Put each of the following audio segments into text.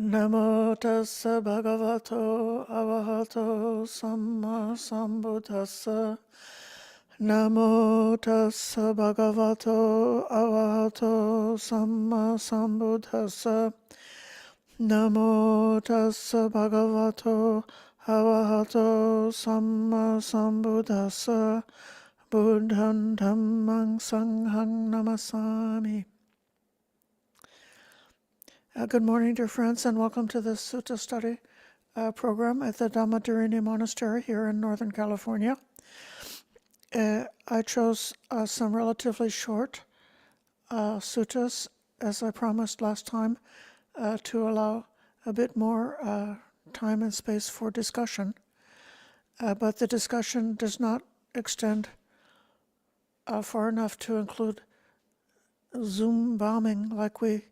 Namo tassa bhagavato arahato samma sambuddhassa. Namo tassa bhagavato arahato samma sambuddhassa. Namo tassa bhagavato arahato samma sambuddhassa. Buddham dhammang sanghang namasami. Good morning, dear friends, and welcome to the sutta study program at the Dhamma Monastery here in Northern California. I chose some relatively short suttas, as I promised last time, to allow a bit more time and space for discussion. But the discussion does not extend far enough to include Zoom bombing like we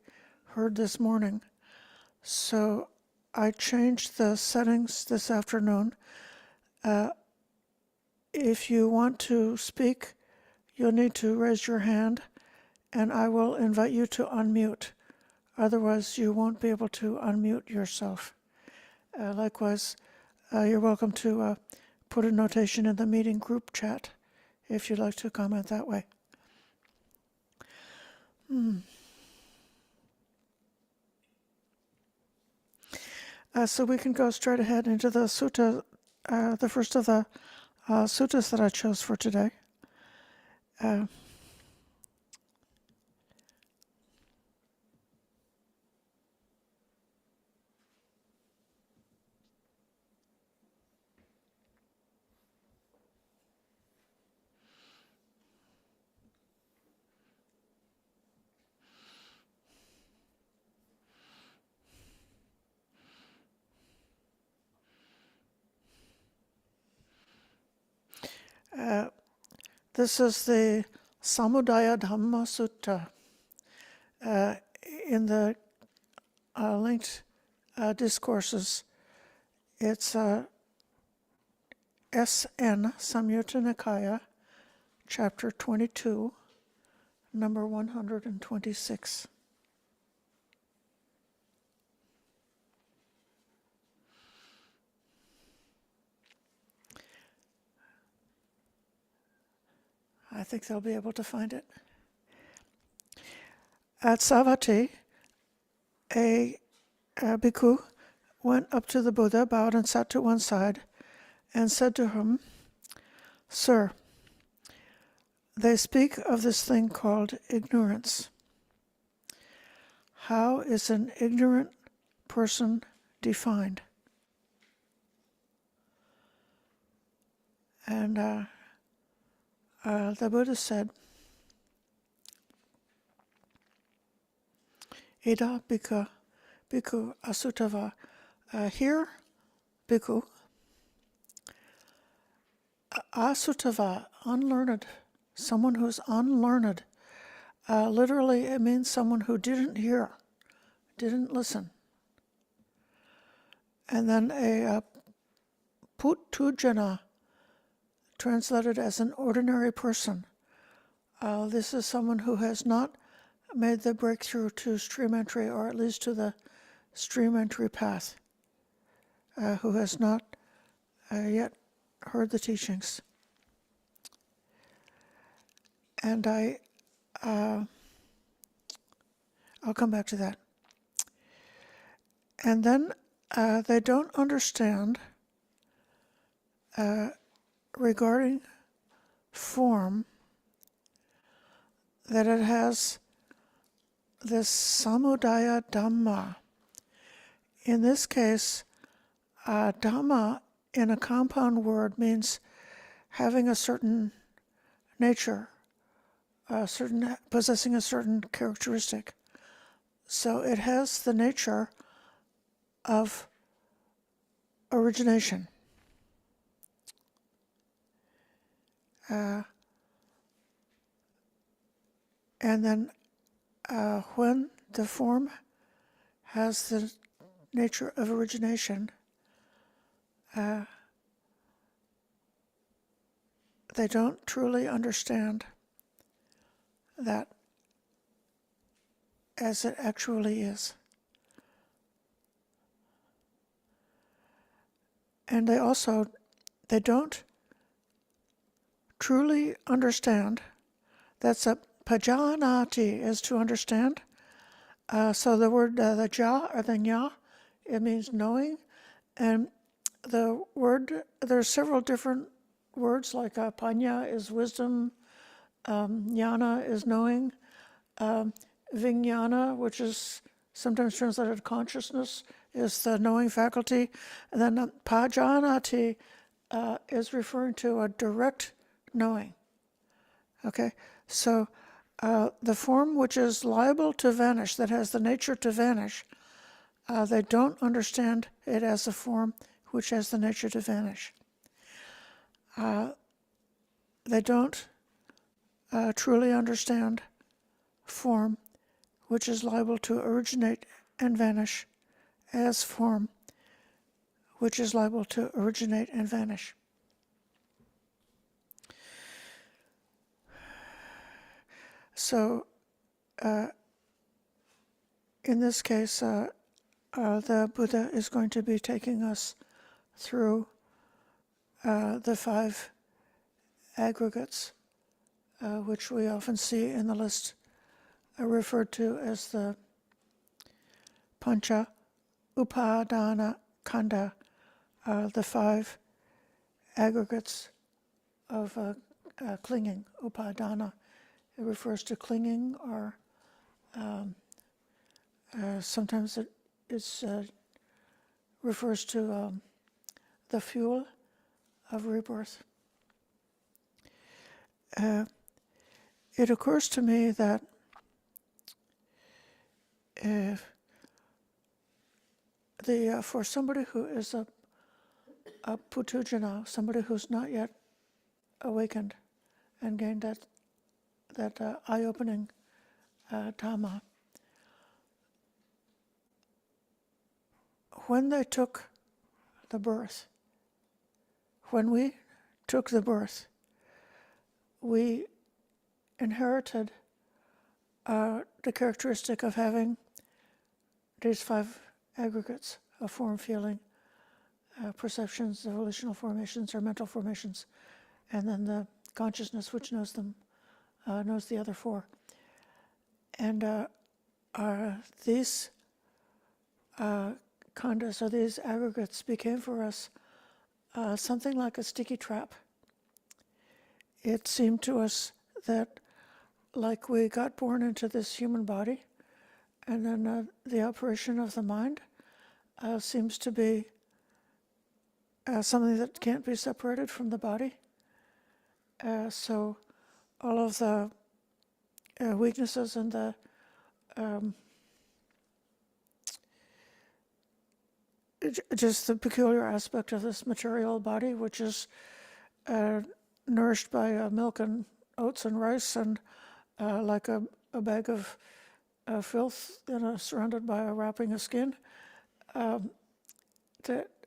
heard this morning. So I changed the settings this afternoon. If you want to speak, you'll need to raise your hand and I will invite you to unmute. Otherwise, you won't be able to unmute yourself. Likewise, you're welcome to put a notation in the meeting group chat if you'd like to comment that way. So we can go straight ahead into the sutta, the first of the suttas that I chose for today. This is the Samudaya Dhamma Sutta. In the linked discourses, it's SN Samyutta Nikaya, chapter 22, number 126. I think they'll be able to find it. At Savatthi, a bhikkhu went up to the Buddha, bowed and sat to one side, and said to him, "Sir, they speak of this thing called ignorance. How is an ignorant person defined?" And the Buddha said, "Ida bhikkhu asutava." Here, bhikkhu, asutava, unlearned, someone who's unlearned. Literally, it means someone who didn't hear, didn't listen. And then a putujana, translated as an ordinary person. This is someone who has not made the breakthrough to stream entry, or at least to the stream entry path, who has not yet heard the teachings. And I'll come back to that. And then they don't understand regarding form, that it has this samudaya dhamma. In this case, dhamma in a compound word means having a certain nature, possessing a certain characteristic. So it has the nature of origination. And then when the form has the nature of origination, they don't truly understand that as it actually is. And they don't truly understand. That's a pajanati, is to understand. So the word, the ja or the nya, it means knowing. And the word, there's several different words, like panya is wisdom, jnana is knowing, vijnana, which is sometimes translated consciousness, is the knowing faculty. And then pajanati is referring to a direct knowing. Okay, so the form which is liable to vanish, that has the nature to vanish, they don't understand it as a form which has the nature to vanish. They don't truly understand form which is liable to originate and vanish as form which is liable to originate and vanish. So in this case, the Buddha is going to be taking us through the 5 aggregates, which we often see in the list referred to as the Pancha Upadana Kanda, the 5 aggregates of clinging. Upadana, it refers to clinging, or sometimes it refers to the fuel of rebirth. It occurs to me that for somebody who is a putujana, somebody who's not yet awakened and gained that eye-opening Dhamma, when they took the birth, when we took the birth, we inherited the characteristic of having these 5 aggregates of form, feeling, perceptions, volitional formations or mental formations, and then the consciousness which knows them, knows the other 4. And these khandas, or these aggregates, became for us something like a sticky trap. It seemed to us that, like, we got born into this human body, and then the operation of the mind seems to be something that can't be separated from the body. So all of the weaknesses and the just the peculiar aspect of this material body, which is nourished by milk and oats and rice, and like a bag of filth, surrounded by a wrapping of skin,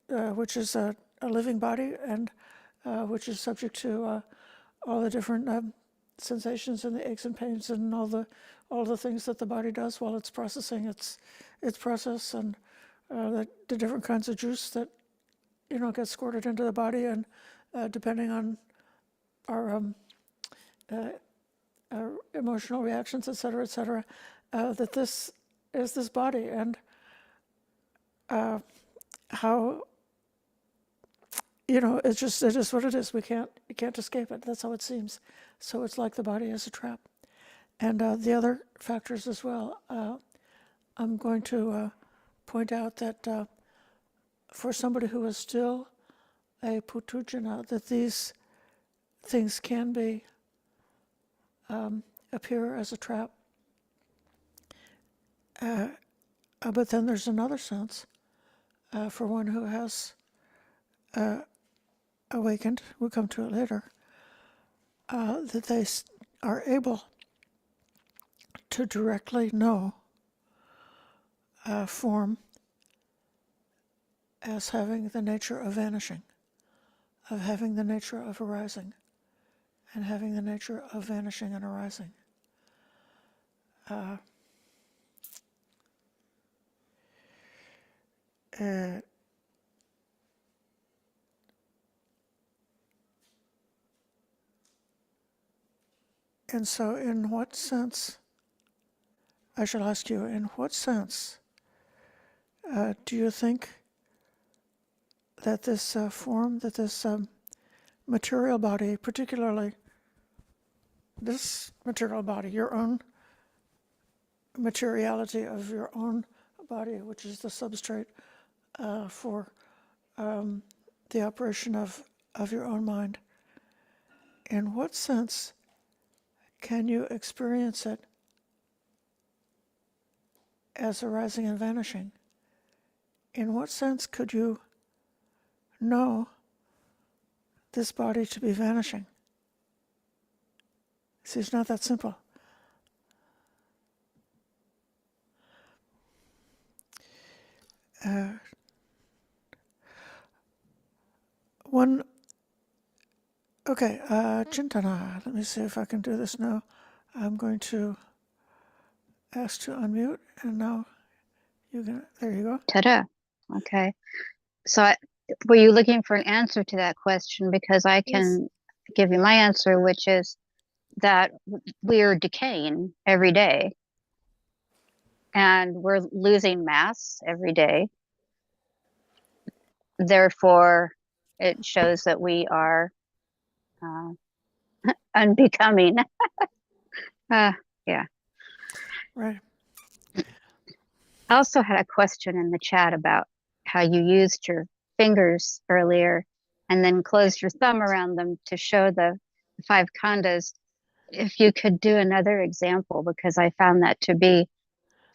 which is a living body, and which is subject to all the different sensations and the aches and pains and all the things that the body does while it's processing its process, and the different kinds of juice that get squirted into the body, and depending on our emotional reactions, et cetera, that this is this body, and how it is what it is. You can't escape it. That's how it seems. So it's like the body is a trap, and the other factors as well. I'm going to point out that for somebody who is still a putujana, that these things can be appear as a trap. But then there's another sense for one who has awakened, we'll come to it later, that they are able to directly know form as having the nature of vanishing, of having the nature of arising, and having the nature of vanishing and arising. And so in what sense, I shall ask you, in what sense do you think that this form, that this material body, particularly this material body, your own materiality of your own body, which is the substrate for the operation of your own mind, in what sense can you experience it as arising and vanishing? In what sense could you know this body to be vanishing? See, it's not that simple. Chintana, let me see if I can do this now. I'm going to ask to unmute, and now there you go. Ta-da. Okay. So were you looking for an answer to that question? Because I can give you my answer, which is that we're decaying every day and we're losing mass every day. Therefore, it shows that we are unbecoming. Yeah. Right. I also had a question in the chat about how you used your fingers earlier and then closed your thumb around them to show the 5 khandhas. If you could do another example, because I found that to be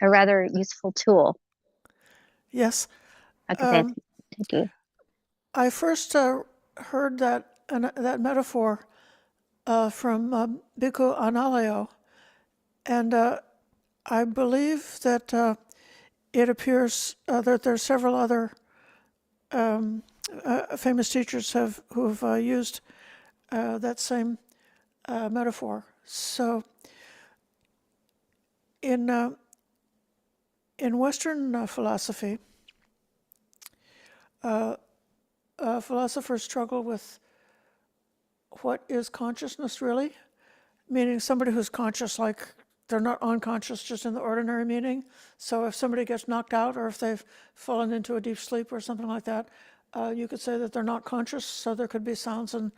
a rather useful tool. Yes. Okay, thank you. I first heard that metaphor from Bhikkhu Analayo, and I believe that it appears that there are several other famous teachers who've used that same metaphor. So in Western philosophy, philosophers struggle with what is consciousness really, meaning somebody who's conscious, like they're not unconscious just in the ordinary meaning. So if somebody gets knocked out or if they've fallen into a deep sleep or something like that, you could say that they're not conscious. So there could be sounds and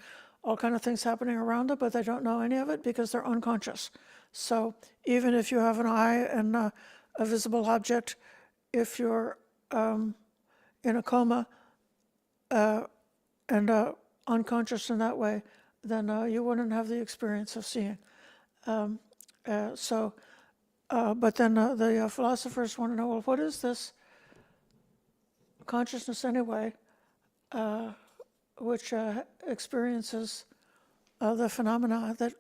all kind of things happening around it, but they don't know any of it because they're unconscious. So even if you have an eye and a visible object, if you're in a coma and unconscious in that way, then you wouldn't have the experience of seeing. But then the philosophers want to know, well, what is this consciousness anyway, which experiences the phenomena that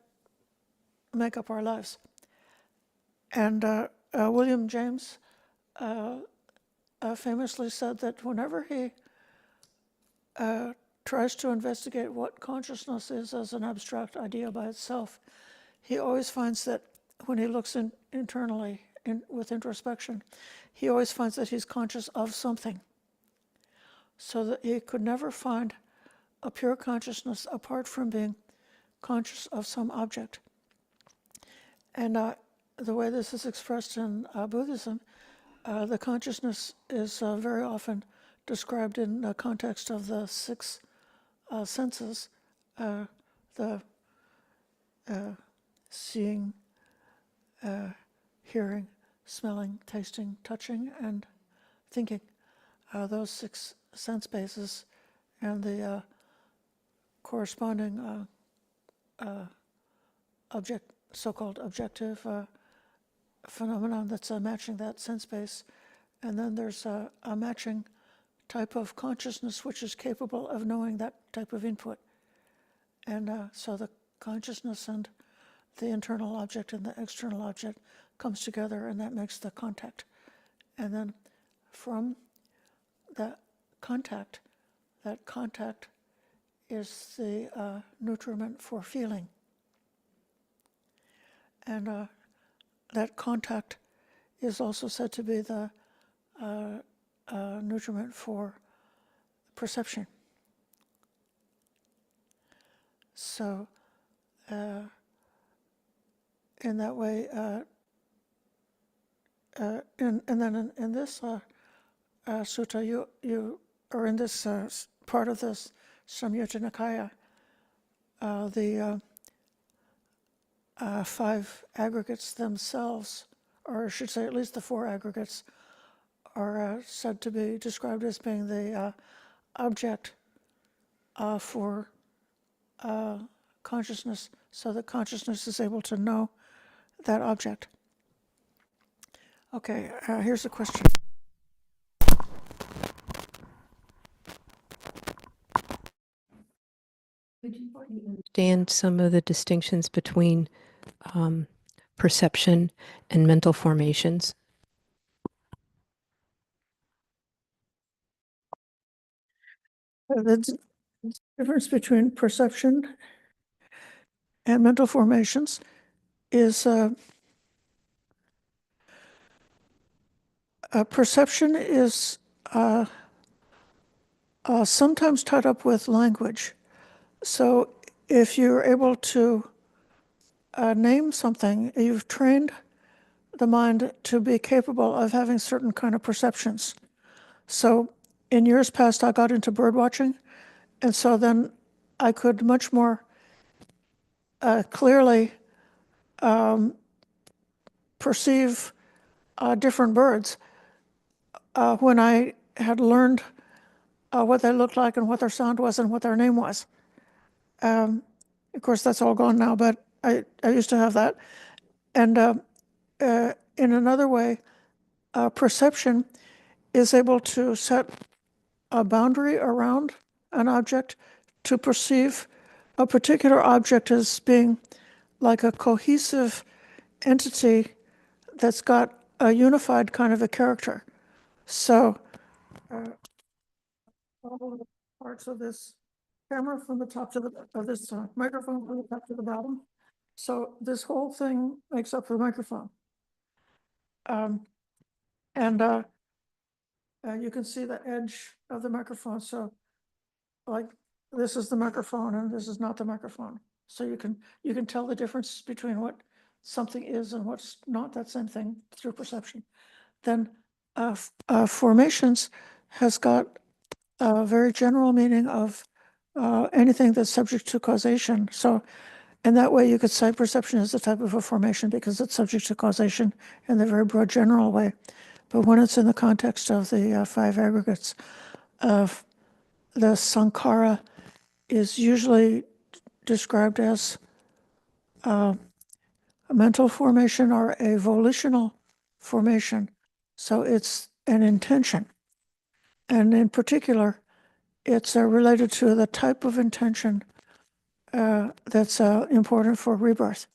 make up our lives? And William James famously said that whenever he tries to investigate what consciousness is as an abstract idea by itself, he always finds that when he looks internally with introspection, he always finds that he's conscious of something. So that he could never find a pure consciousness apart from being conscious of some object. And the way this is expressed in Buddhism, the consciousness is very often described in the context of the 6 senses, the seeing, hearing, smelling, tasting, touching, and thinking. Those 6 sense bases and the corresponding so-called objective phenomenon that's matching that sense base. And then there's a matching type of consciousness which is capable of knowing that type of input. And so the consciousness and the internal object and the external object comes together, and that makes the contact. And then from that contact is the nutriment for feeling. And that contact is also said to be the nutriment for perception. So in that way, and then in this sutta, you or in this part of this Samyutta Nikaya, the five aggregates themselves, or I should say at least the four aggregates, are said to be described as being the object for consciousness, so that consciousness is able to know that object. Okay, here's a question. Understand some of the distinctions between perception and mental formations? The difference between perception and mental formations is perception is sometimes tied up with language. So if you're able to name something, you've trained the mind to be capable of having certain kind of perceptions. So in years past, I got into bird watching, and so then I could much more clearly perceive different birds when I had learned what they looked like and what their sound was and what their name was. Of course, that's all gone now, but I used to have that. And in another way, perception is able to set a boundary around an object to perceive a particular object as being like a cohesive entity that's got a unified kind of a character. So all the parts of this camera from the top to the, of this microphone from the top to the bottom. So this whole thing makes up the microphone. And you can see the edge of the microphone. So like this is the microphone and this is not the microphone. So you can tell the difference between what something is and what's not that same thing through perception. Then formations has got a very general meaning of anything that's subject to causation. So in that way, you could say perception is a type of a formation because it's subject to causation in the very broad general way. But when it's in the context of the five aggregates, the sankhara is usually described as a mental formation or a volitional formation. So it's an intention. And in particular, it's related to the type of intention that's important for rebirth.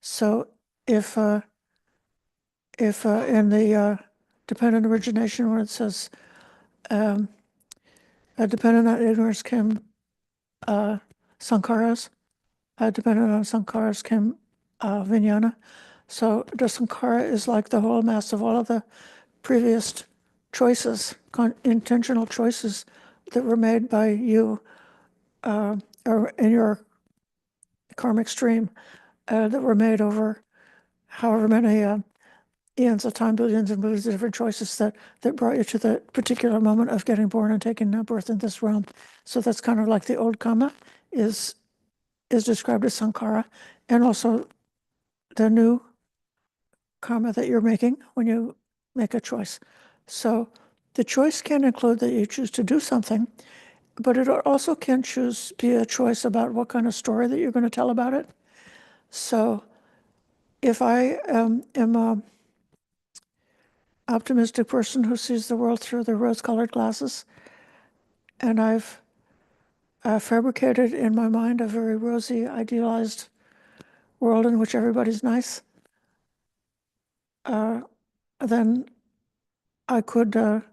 So if in the dependent origination, when it says dependent on ignorance came sankharas, dependent on sankharas came vijnana. So the sankhara is like the whole mass of all of the previous choices, intentional choices that were made by you or in your karmic stream that were made over however many eons of time, billions and billions of different choices that brought you to the particular moment of getting born and taking birth in this realm. So that's kind of like the old karma is described as sankhara, and also the new karma that you're making when you make a choice. So the choice can include that you choose to do something, but it also can be a choice about what kind of story that you're going to tell about it. So if I am a optimistic person who sees the world through the rose-colored glasses, and I've fabricated in my mind a very rosy, idealized world in which everybody's nice, then I could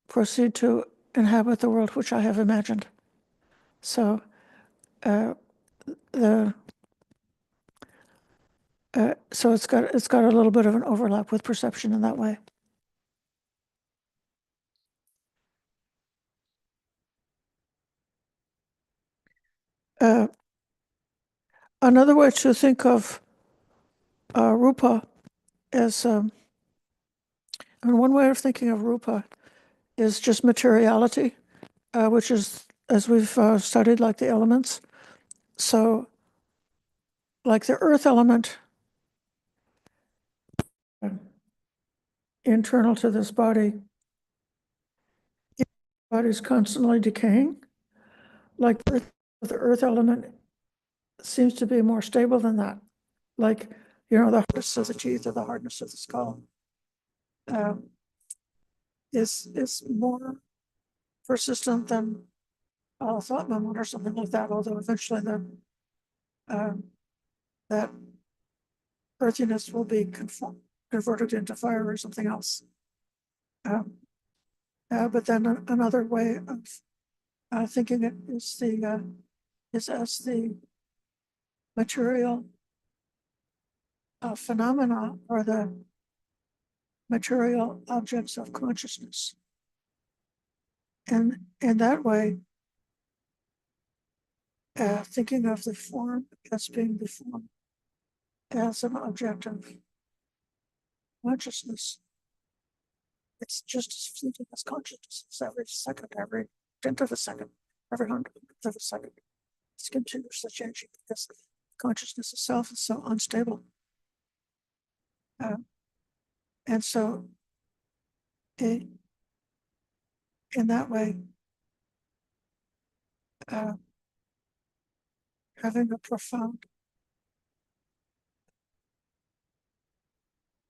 proceed to inhabit the world which I have imagined. So so it's got a little bit of an overlap with perception in that way. Another way to think of rupa is, and one way of thinking of rupa is just materiality, which is, as we've studied, like the elements. So, like the earth element, internal to this body, the body is constantly decaying. Like the earth element seems to be more stable than that. Like, the hardness of the teeth or the hardness of the skull is more persistent than thought moment or something like that. Although eventually that earthiness will be converted into fire or something else. But then another way of thinking it is as the material phenomena or the material objects of consciousness. And in that way, thinking of the form as being the form as an object of consciousness, it's just as fleeting as consciousness. It's every second, every tenth of a second, every hundredth of a second. It's continuously changing because consciousness itself is so unstable. And so, in that way, having a profound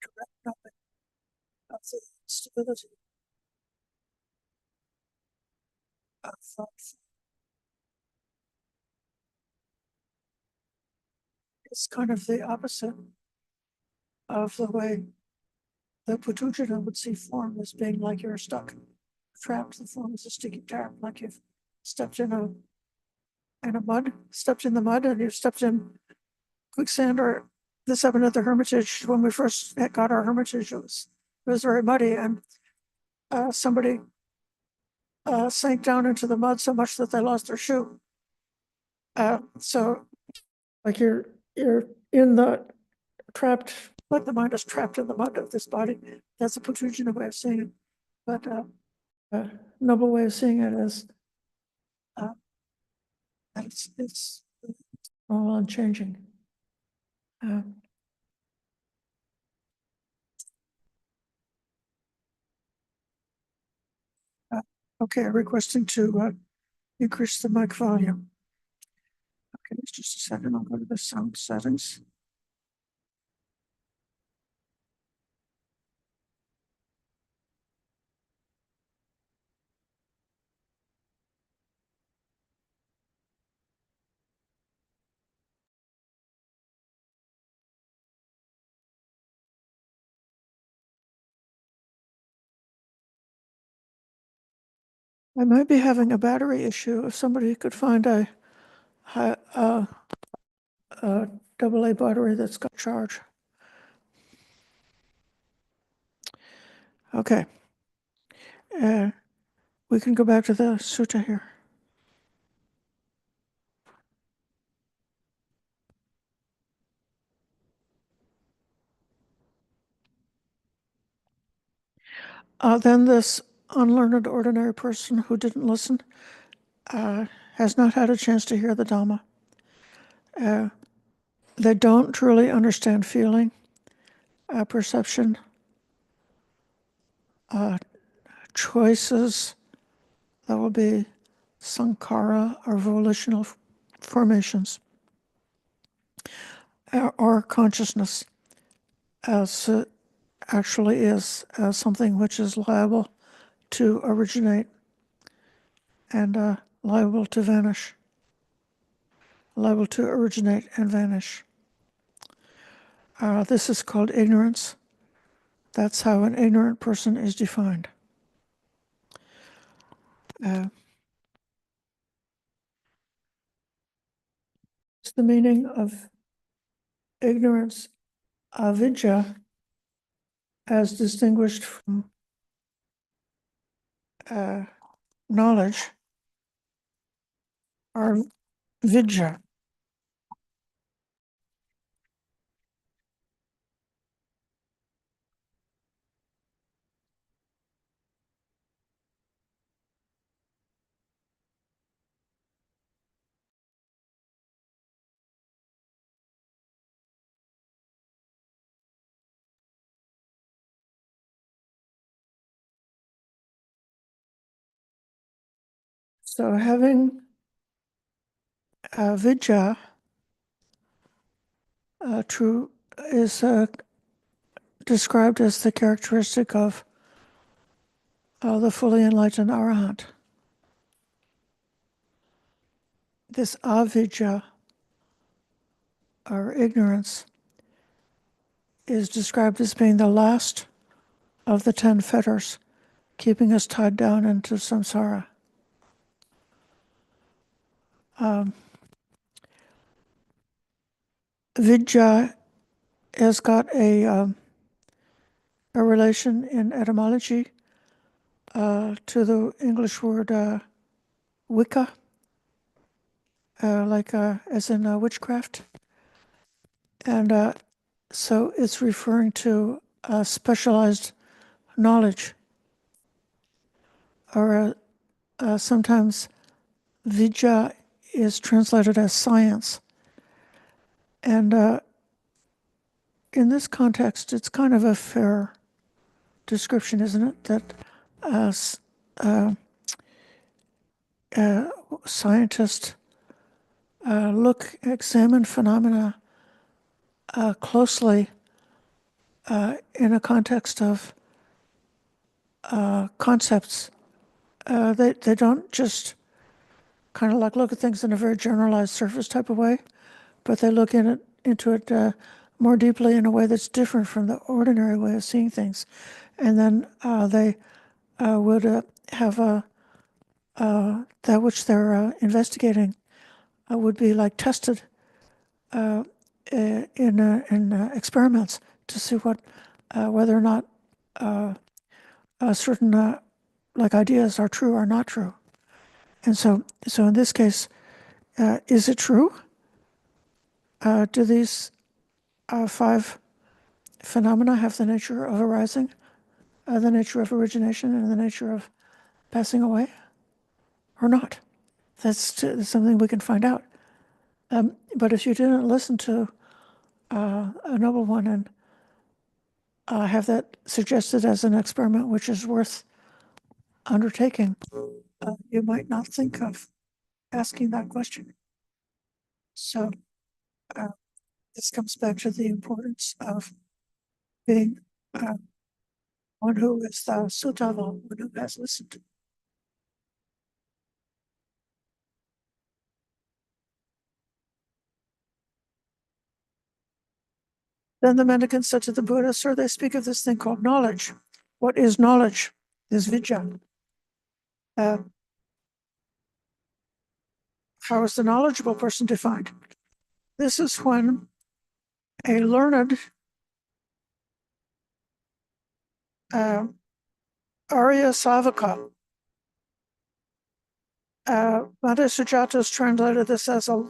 direct knowledge of the stability of thought is kind of the opposite of the way the Putujana would see form as being like you're stuck, trapped. The form is a sticky trap, like you've stepped in the mud, and you've stepped in quicksand. Or this happened at the Hermitage when we first got our Hermitage. It was very muddy, and somebody sank down into the mud so much that they lost their shoe. So, like you're in the trapped, like the mind is trapped in the mud of this body. That's a Putujana way of seeing it, but a noble way of seeing it is it's all unchanging. Okay, requesting to increase the mic volume. Okay, it's just a second. I'll go to the sound settings. I might be having a battery issue. If somebody could find a AA battery that's got charge. Okay. We can go back to the sutta here. Then this unlearned ordinary person who didn't listen has not had a chance to hear the Dhamma. They don't truly understand feeling, perception, choices. That will be sankhara or volitional formations, or consciousness as it actually is, as something which is liable to originate and liable to vanish, liable to originate and vanish. This is called ignorance. That's how an ignorant person is defined. It's the meaning of ignorance, avidya, as distinguished from knowledge, or vidya. So having vidya true is described as the characteristic of the fully enlightened arahant. This avidya, or ignorance, is described as being the last of the 10 fetters, keeping us tied down into samsara. Vidya has got a relation in etymology to the English word Wicca, as in witchcraft. And so it's referring to specialized knowledge, or sometimes vidya is translated as science. And in this context, it's kind of a fair description, isn't it? That scientists examine phenomena closely in a context of concepts. They don't just kind of like look at things in a very generalized surface type of way, but they look into it more deeply in a way that's different from the ordinary way of seeing things. And then they would have that which they're investigating would be like tested in experiments to see whether or not certain like ideas are true or not true. And so in this case, is it true? Do these 5 phenomena have the nature of arising, the nature of origination, and the nature of passing away, or not? That's something we can find out. But if you didn't listen to a noble one and have that suggested as an experiment which is worth undertaking, you might not think of asking that question. So this comes back to the importance of being one who is the suttava, one who has listened. Then the mendicant said to the Buddha, "Sir, they speak of this thing called knowledge. What is knowledge? Is vidya. How is the knowledgeable person defined? This is when a learned Arya Savaka, Bhante Sujata has translated this as a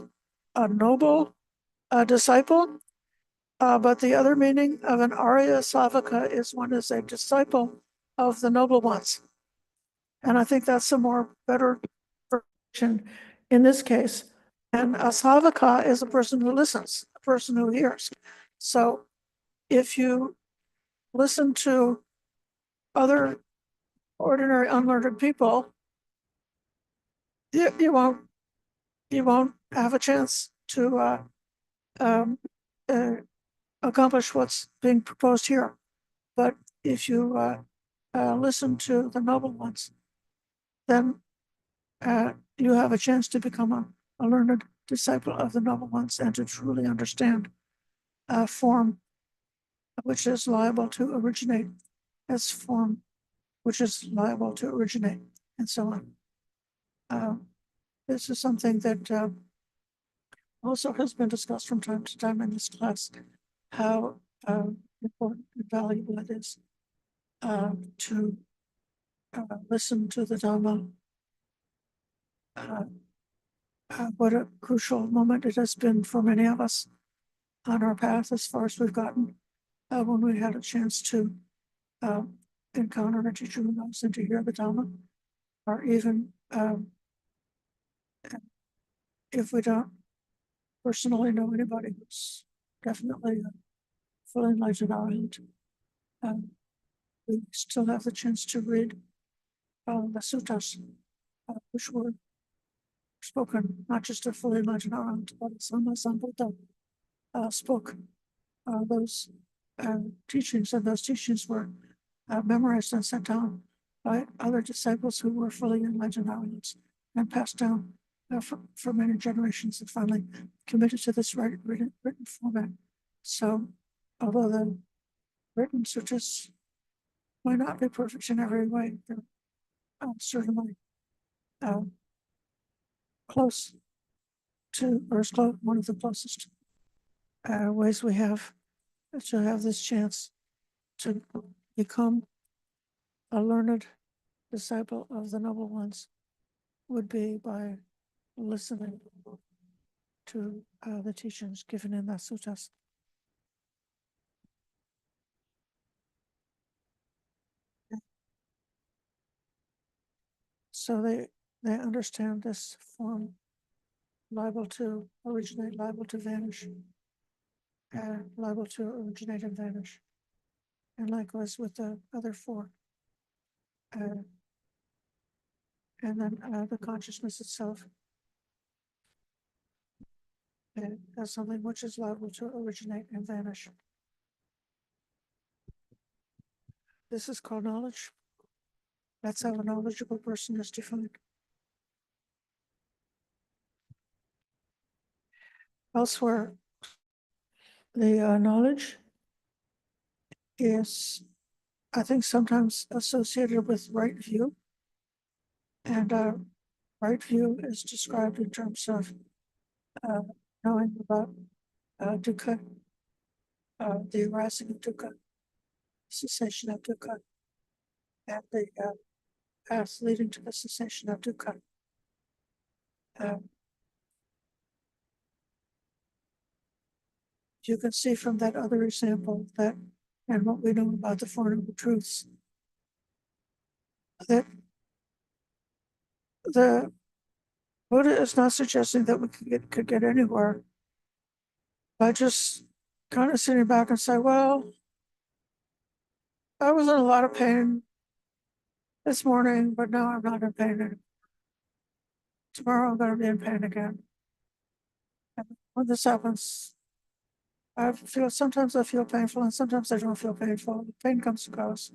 noble disciple, but the other meaning of an Arya Savaka is one is a disciple of the noble ones. And I think that's a more better version in this case. And a Savaka is a person who listens, a person who hears. So if you listen to other ordinary unlearned people, you won't have a chance to accomplish what's being proposed here. But if you listen to the noble ones, then you have a chance to become a learned disciple of the noble ones and to truly understand form which is liable to originate as form which is liable to originate, and so on. This is something that also has been discussed from time to time in this class, how important and valuable it is to listen to the Dhamma. What a crucial moment it has been for many of us on our path as far as we've gotten when we had a chance to encounter a teacher who knows and to hear the Dhamma, or even if we don't personally know anybody who's definitely fully enlightened arahant, we still have the chance to read the suttas, which were spoken, not just to fully imagine our own, but Sambuddha spoke those teachings, and those teachings were memorized and sent down by other disciples who were fully enlightened ourselves and passed down for many generations, and finally committed to this written format. So, although the written suttas might not be perfect in every way, they're certainly close to, or as close, one of the closest ways we have to have this chance to become a learned disciple of the noble ones would be by listening to the teachings given in the suttas. So they understand this form, liable to originate, liable to vanish, liable to originate and vanish. And likewise with the other four. And then the consciousness itself as something which is liable to originate and vanish. This is called knowledge. That's how a knowledgeable person is defined. Elsewhere, the knowledge is, I think, sometimes associated with right view. And right view is described in terms of knowing about dukkha, the arising of dukkha, cessation of dukkha, and the path leading to the cessation of dukkha. You can see from that other example that, and what we know about the Four Noble Truths, that the Buddha is not suggesting that we could get anywhere by just kind of sitting back and say, well, I was in a lot of pain this morning, but now I'm not in pain anymore. Tomorrow I'm going to be in pain again. And when this happens, sometimes I feel painful and sometimes I don't feel painful. Pain comes and goes.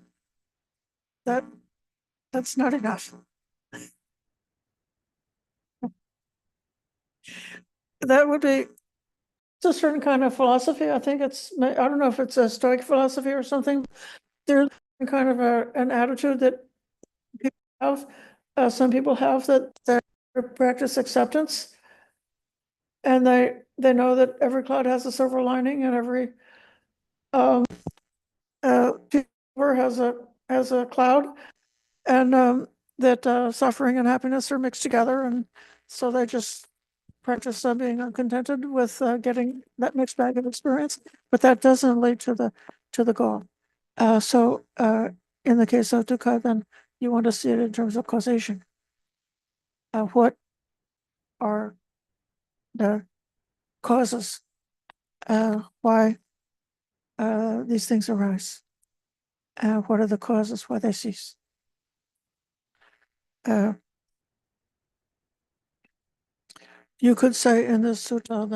That's not enough. That would be a certain kind of philosophy. I think I don't know if it's a Stoic philosophy or something. There's kind of an attitude that people have, some people have, that practice acceptance, and they know that every cloud has a silver lining, and every river has a cloud, and that suffering and happiness are mixed together, and so they just practice being uncontented with getting that mixed bag of experience, but that doesn't lead to the goal. So in the case of dukkha, then you want to see it in terms of causation. What are the causes why these things arise? What are the causes why they cease? You could say in this sutta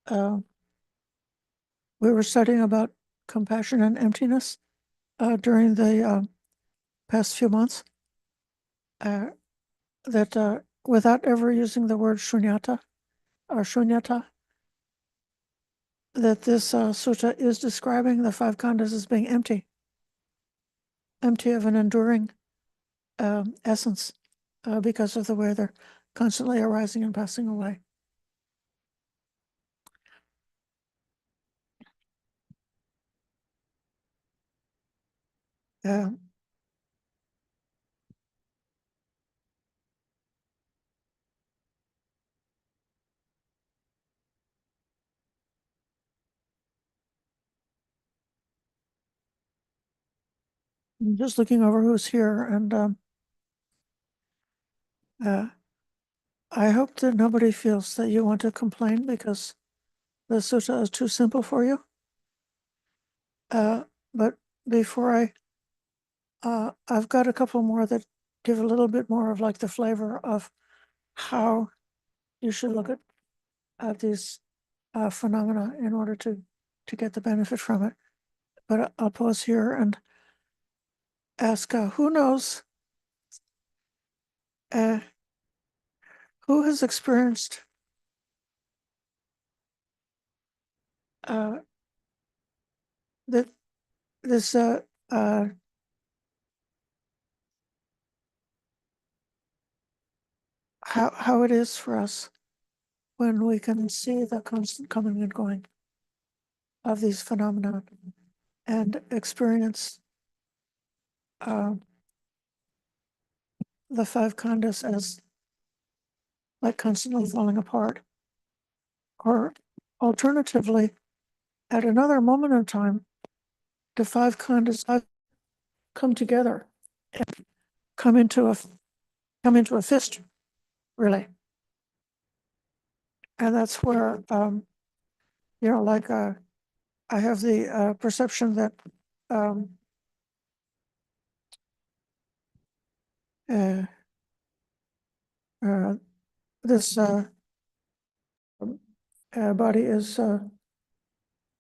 that we were studying about compassion and emptiness during the past few months, that without ever using the word shunyata or shunyata, that this sutta is describing the five khandhas as being empty of an enduring essence because of the way they're constantly arising and passing away. I'm just looking over who's here, and I hope that nobody feels that you want to complain because the sutta is too simple for you. But before I've got a couple more that give a little bit more of like the flavor of how you should look at these phenomena in order to get the benefit from it. But I'll pause here and ask, who knows, who has experienced that this how it is for us when we can see the constant coming and going of these phenomena and experience the five khandhas as like constantly falling apart, or alternatively, at another moment in time, the five khandhas come together and come into a fist, really. And that's where like I have the perception that uh, this body is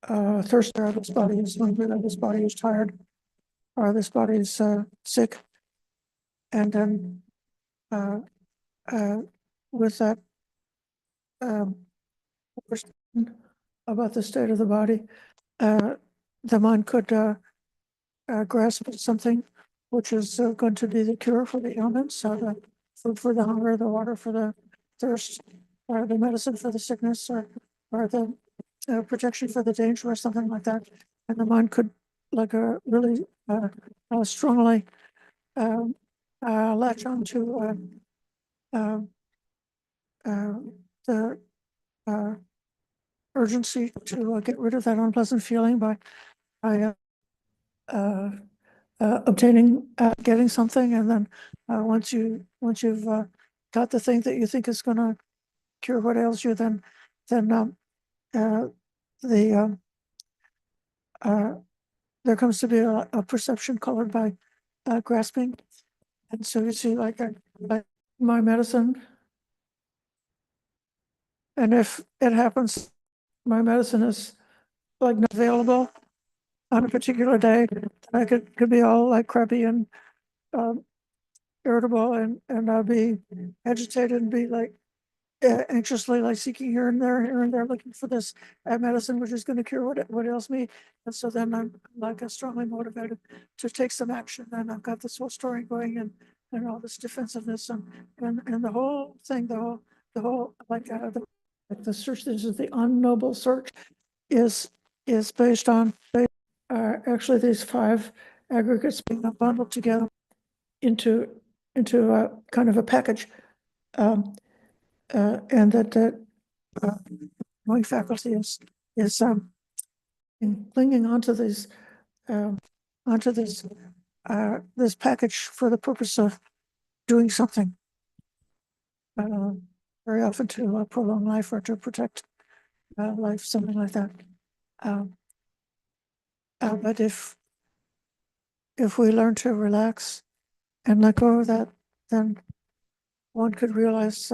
thirsty, or this body is hungry, or this body is tired, or this body is sick. And then with that perception about the state of the body, the mind could grasp at something which is going to be the cure for the ailment. So the food for the hunger, the water for the thirst, or the medicine for the sickness, or the protection for the danger, or something like that. And the mind could like really strongly latch on to the urgency to get rid of that unpleasant feeling by obtaining, getting something, and then once you've got the thing that you think is going to cure what ails you, then the there comes to be a perception colored by grasping, and so you see like my medicine, and if it happens, my medicine is like not available on a particular day, I could be all like crappy and irritable, and I'll be agitated and be like anxiously like seeking here and there, looking for this medicine which is going to cure what ails me. And so then I'm like strongly motivated to take some action. And I've got this whole story going, and all this defensiveness, and the whole thing, the whole like the search. This is the unnoble search is based on actually these five aggregates being bundled together into a kind of a package, and that knowing faculty is clinging onto these onto this package for the purpose of doing something, very often to prolong life or to protect life, something like that. But if we learn to relax and let go of that, then one could realize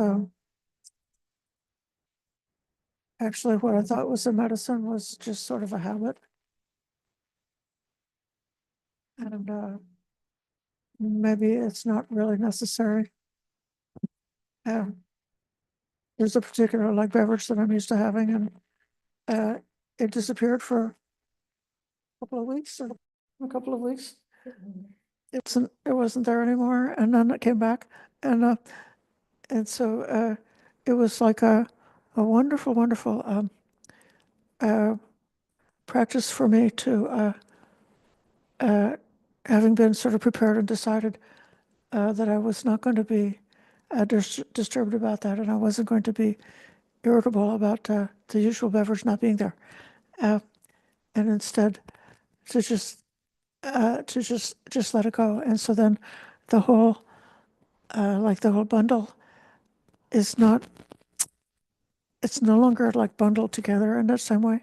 actually what I thought was a medicine was just sort of a habit. And maybe it's not really necessary. There's a particular like beverage that I'm used to having, and it disappeared for a couple of weeks, or a couple of weeks. It wasn't there anymore, and then it came back, and so it was like a wonderful, wonderful practice for me to having been sort of prepared and decided that I was not going to be disturbed about that, and I wasn't going to be irritable about the usual beverage not being there, and instead to just let it go. And so then the whole like the whole bundle is not, it's no longer like bundled together in that same way.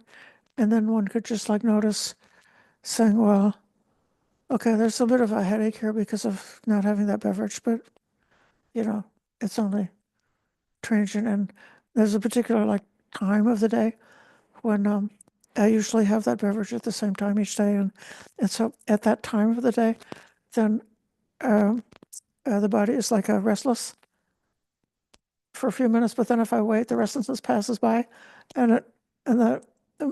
And then one could just like notice saying, well, okay, there's a bit of a headache here because of not having that beverage, but it's only transient, and there's a particular like time of the day when I usually have that beverage at the same time each day, and so at that time of the day, then the body is like restless for a few minutes, but then if I wait, the restlessness passes by, and it and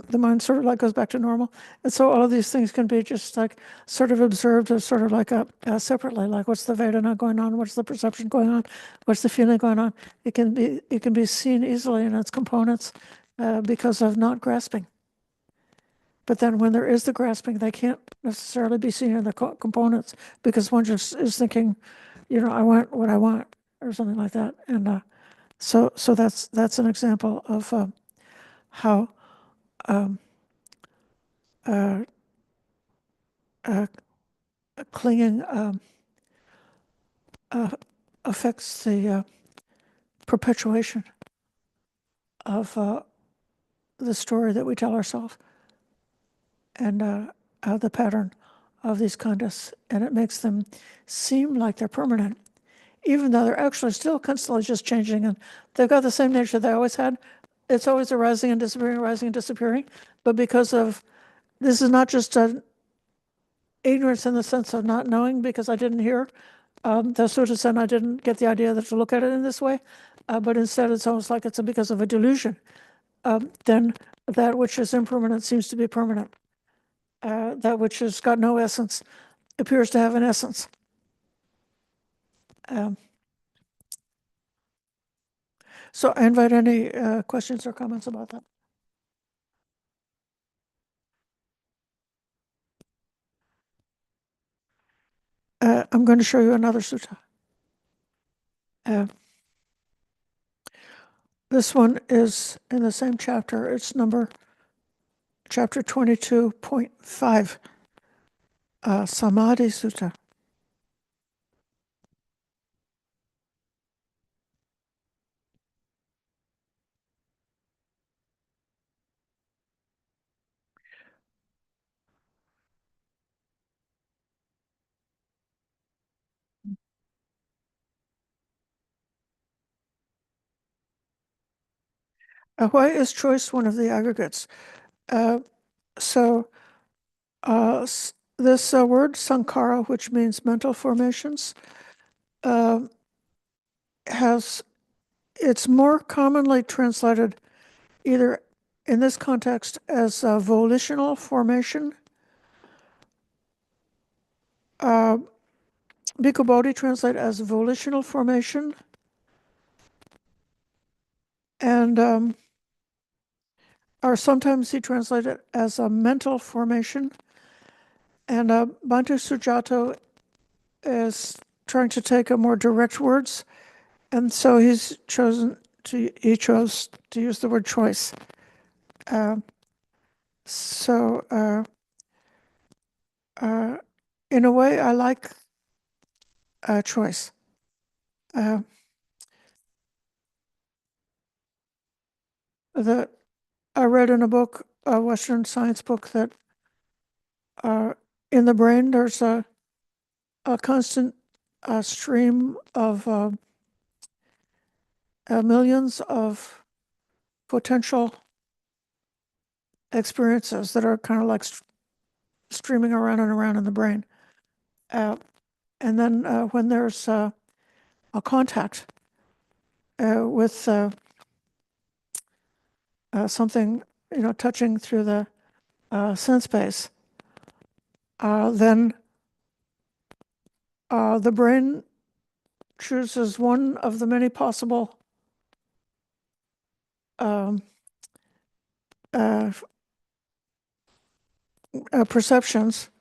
the mind sort of like goes back to normal. And so all of these things can be just like sort of observed as sort of like separately, like what's the Vedana going on, what's the perception going on, what's the feeling going on. It can be seen easily in its components because of not grasping. But then when there is the grasping, they can't necessarily be seen in the components because one just is thinking, I want what I want or something like that. And so that's an example of how um, uh, uh, clinging affects the perpetuation of the story that we tell ourselves and the pattern of these khandhas, and it makes them seem like they're permanent, even though they're actually still constantly just changing, and they've got the same nature they always had. It's always arising and disappearing, but because of this is not just ignorance in the sense of not knowing because I didn't hear the suttas and I didn't get the idea that to look at it in this way, but instead it's almost like it's because of a delusion. Then that which is impermanent seems to be permanent. That which has got no essence appears to have an essence. So I invite any questions or comments about that. I'm going to show you another sutta. This one is in the same chapter. It's chapter 22.5, Samadhi Sutta. Why is choice one of the aggregates? So this word sankhara, which means mental formations, it's more commonly translated either in this context as a volitional formation. Bhikkhu Bodhi translate as volitional formation, and or sometimes he translated as a mental formation. And Bhante Sujato is trying to take a more direct words, and so he chose to use the word choice. So in a way, I like choice. I read in a book, a Western science book, that in the brain there's a constant stream of millions of potential experiences that are kind of like streaming around and around in the brain. And then when there's a contact with something, touching through the sense base, then the brain chooses one of the many possible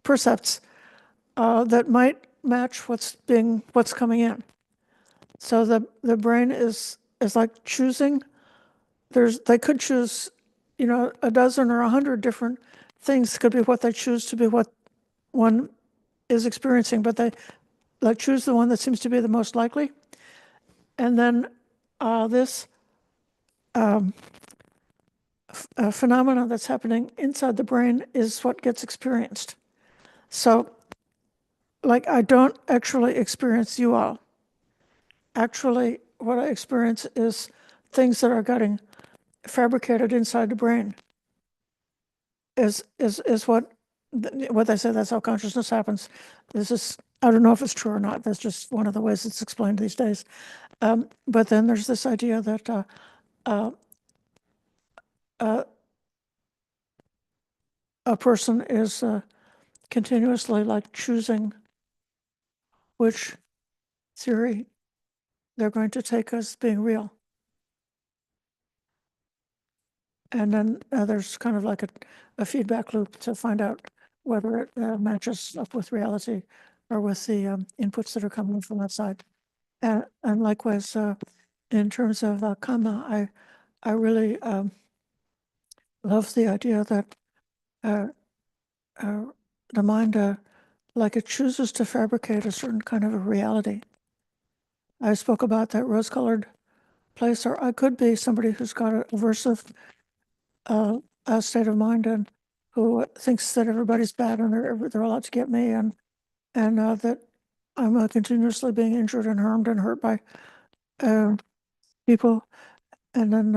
percepts that might match what's coming in. So the brain is like choosing. They could choose, a dozen or 100 different things could be what they choose to be what one is experiencing, but they like choose the one that seems to be the most likely. And then this phenomena that's happening inside the brain is what gets experienced. So, like, I don't actually experience you all. Actually, what I experience is things that are getting fabricated inside the brain is what they say. That's how consciousness happens. This is, I don't know if it's true or not. That's just one of the ways it's explained these days. But then there's this idea that a person is continuously like choosing which theory they're going to take as being real. And then there's kind of like a feedback loop to find out whether it matches up with reality or with the inputs that are coming from outside. And likewise, in terms of karma, I really love the idea that the mind, like it chooses to fabricate a certain kind of a reality. I spoke about that rose-colored place, or I could be somebody who's got a aversive state of mind and who thinks that everybody's bad and they're all out to get me, and that I'm continuously being injured and harmed and hurt by people, and then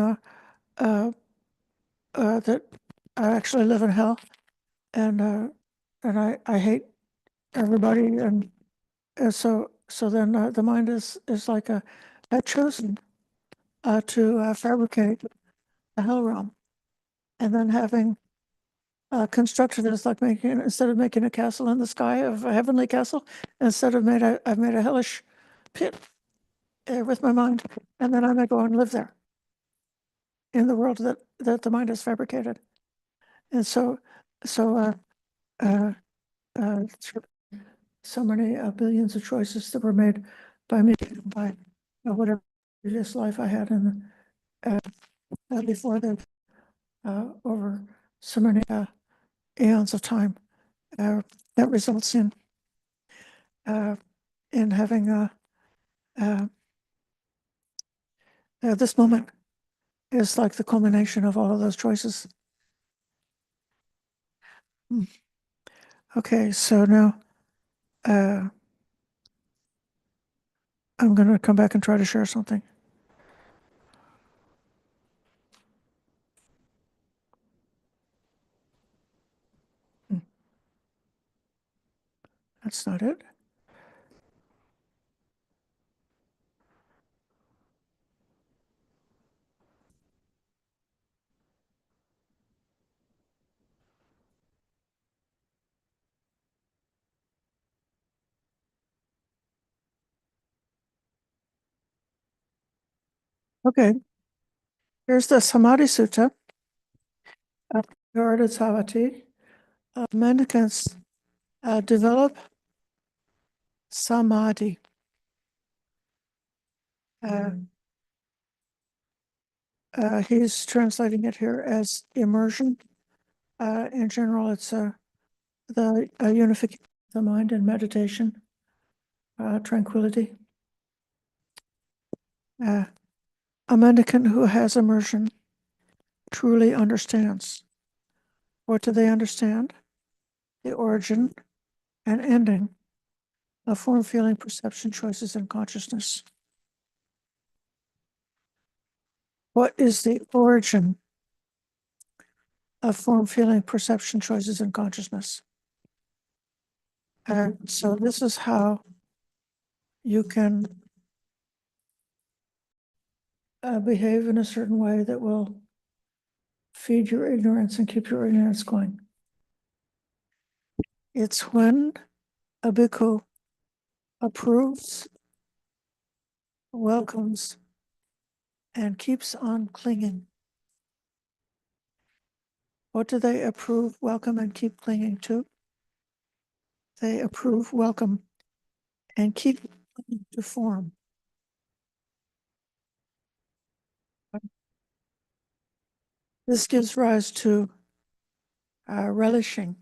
that I actually live in hell, and I hate everybody, and so then the mind is like a chosen to fabricate the hell realm, and then having constructed it, it's like instead of making a castle in the sky, of a heavenly castle, I've made a hellish pit with my mind, and then I may go and live there in the world that the mind has fabricated. And so through so many billions of choices that were made by me, by whatever previous life I had in before that, over so many eons of time, that results in having this moment is like the culmination of all of those choices. Okay, so now I'm going to come back and try to share something. That's not it. Okay, here's the Samadhi Sutta. Savati. Mendicants develop samadhi. He's translating it here as immersion. In general, it's the unification of the mind and meditation, tranquility. A mendicant who has immersion truly understands. What do they understand? The origin and ending of form, feeling, perception, choices, and consciousness. What is the origin of form, feeling, perception, choices, and consciousness? So this is how you can behave in a certain way that will feed your ignorance and keep your ignorance going. It's when a bhikkhu approves, welcomes, and keeps on clinging. What do they approve, welcome, and keep clinging to? They approve, welcome, and keep clinging to form. This gives rise to relishing.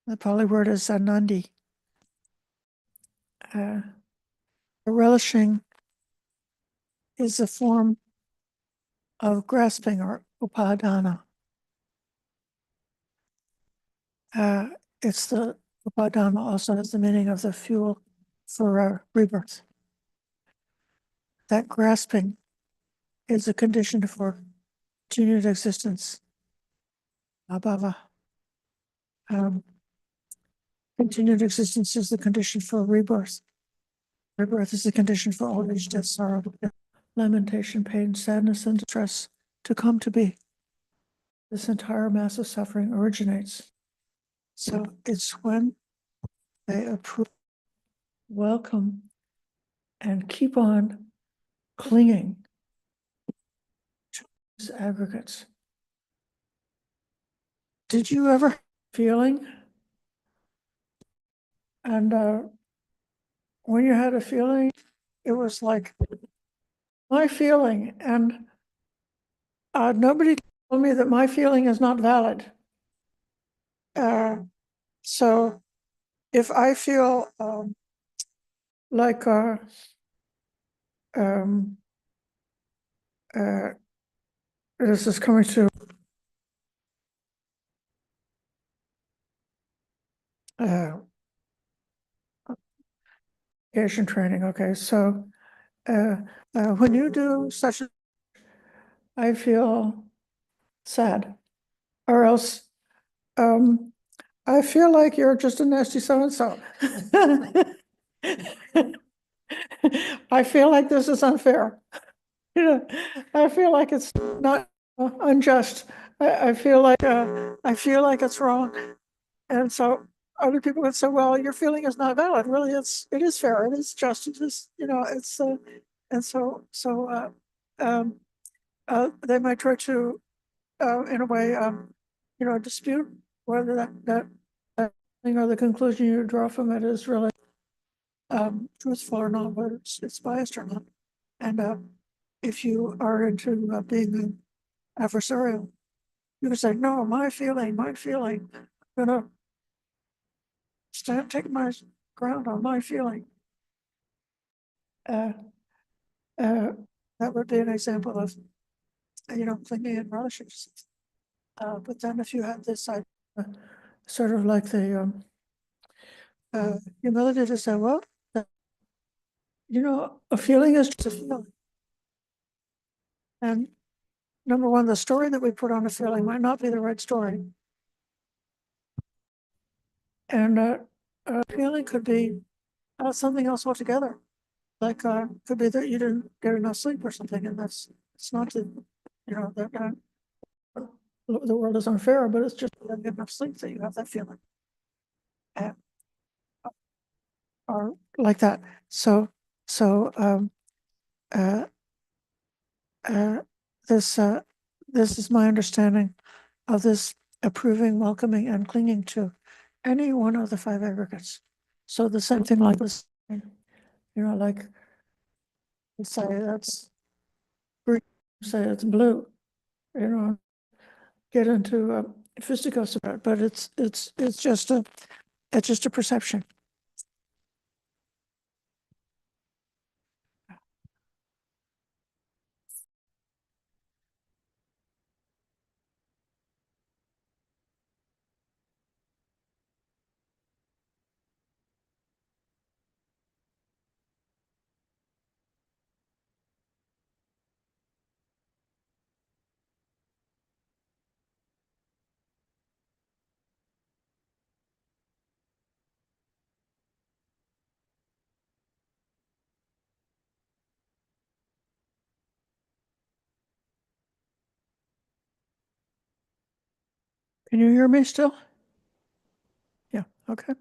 The Pali word is anandi. Relishing is a form of grasping, or upadana. It's the upadana also has the meaning of the fuel for rebirth. That grasping is a condition for continued existence. Abhava. Continued existence is the condition for rebirth. Rebirth is the condition for old age, death, sorrow, lamentation, pain, sadness, and distress to come to be. This entire mass of suffering originates. So it's when they approve, welcome, and keep on clinging to these aggregates. Did you ever feeling? And when you had a feeling, it was like my feeling, and nobody told me that my feeling is not valid. So if I feel like this is coming to Asian training. Okay, so when you do such a, I feel sad, or else I feel like you're just a nasty so-and-so. I feel like this is unfair. You know, I feel like it's not unjust. I feel like it's wrong. And so other people would say, well, your feeling is not valid. Really, it is fair. It is just. It is, it's and they might try to in a way dispute whether that thing or the conclusion you draw from it is really truthful or not, whether it's biased or not. And if you are into being adversarial, you can say, no, my feeling, I'm gonna take my ground on my feeling. That would be an example of clinging in relationships. But then if you have this sort of like the humility to say, well, a feeling is just a feeling. And number one, the story that we put on a feeling might not be the right story. And a feeling could be something else altogether. Like could be that you didn't get enough sleep or something, and it's not that that the world is unfair, but it's just you didn't get enough sleep that you have that feeling, or like that. So this is my understanding of this approving, welcoming, and clinging to any one of the five aggregates. So the same thing like this, like you say that's green, say it's blue, get into fisticuffs about it, but it's just a perception. Can you hear me still? Yeah, okay.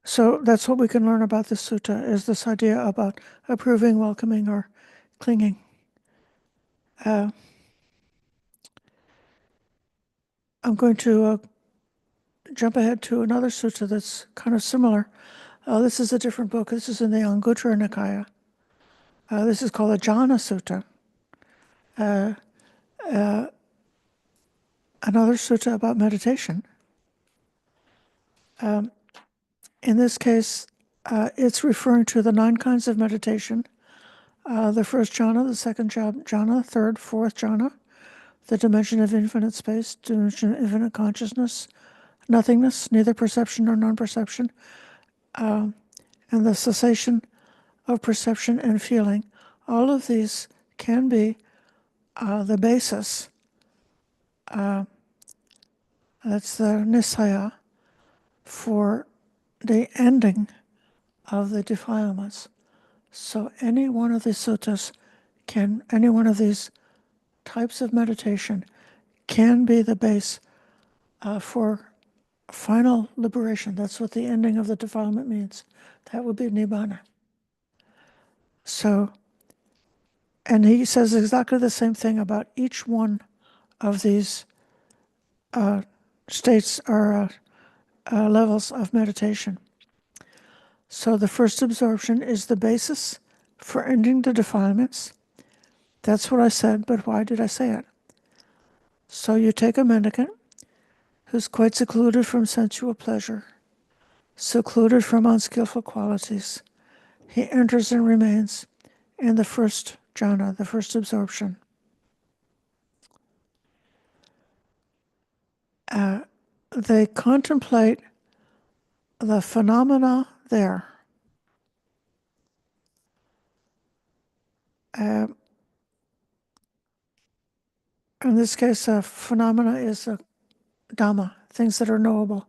So that's what we can learn about this sutta, is this idea about approving, welcoming, or clinging. I'm going to jump ahead to another sutta that's kind of similar. This is a different book. This is in the Anguttara Nikaya. This is called a Jhana Sutta. Another sutta about meditation. In this case, it's referring to the 9 kinds of meditation The first jhana, the second jhana, third, fourth jhana, the dimension of infinite space, dimension of infinite consciousness, nothingness, neither perception nor non-perception, and the cessation of perception and feeling. All of these can be the basis. That's the nisaya for the ending of the defilements. So any one of these suttas any one of these types of meditation can be the base for final liberation. That's what the ending of the defilement means. That would be nibbana. So, and he says exactly the same thing about each one of these states or levels of meditation. So the first absorption is the basis for ending the defilements. That's what I said, but why did I say it? So you take a mendicant who's quite secluded from sensual pleasure, secluded from unskillful qualities. He enters and remains in the first jhana, the first absorption. They contemplate the phenomena there. In this case, a phenomena is a Dhamma, things that are knowable.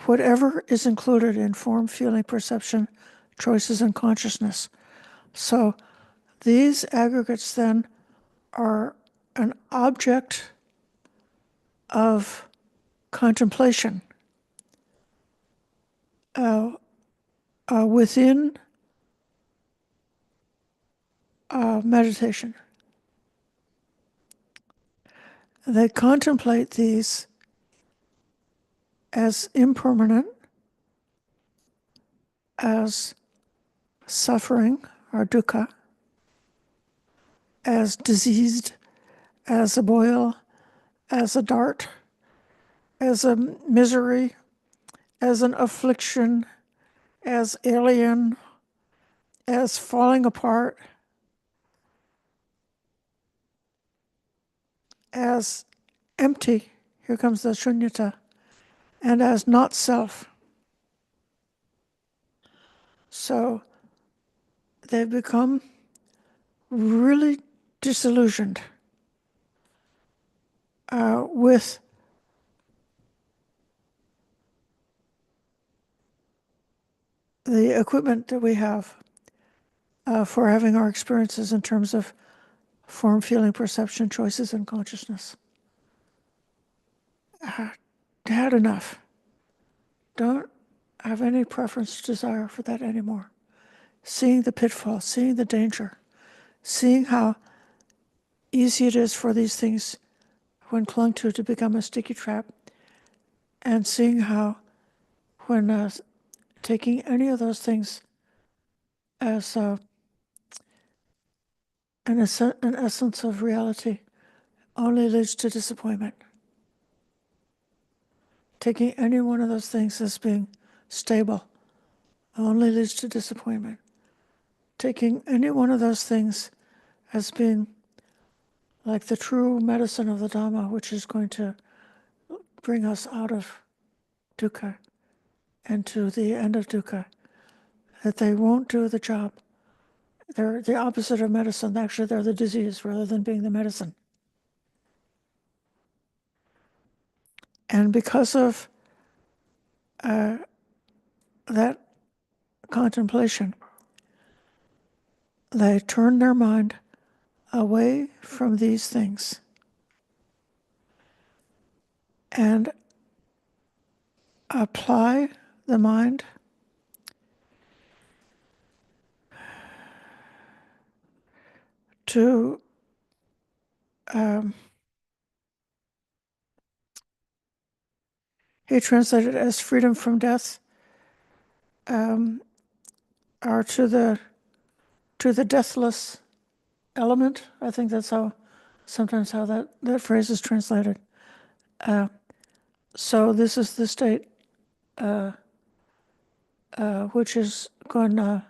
Whatever is included in form, feeling, perception, choices, and consciousness. So these aggregates then are an object of contemplation within meditation. They contemplate these as impermanent, as suffering or dukkha, as diseased, as a boil, as a dart, as a misery, as an affliction, as alien, as falling apart, as empty, here comes the shunyata, and as not self. So they've become really disillusioned with the equipment that we have for having our experiences in terms of form, feeling, perception, choices, and consciousness. Had enough. Don't have any preference, desire for that anymore. Seeing the pitfall, seeing the danger, seeing how easy it is for these things, when clung to become a sticky trap, and seeing how, when taking any of those things as an essence of reality, only leads to disappointment. Taking any one of those things as being stable only leads to disappointment. Taking any one of those things as being like the true medicine of the Dhamma, which is going to bring us out of dukkha and to the end of dukkha, that they won't do the job. They're the opposite of medicine. Actually, they're the disease rather than being the medicine. And because of that contemplation, they turn their mind away from these things and apply the mind to he translated it as freedom from death, or to the deathless element. I think that's how that phrase is translated. So this is the state which is going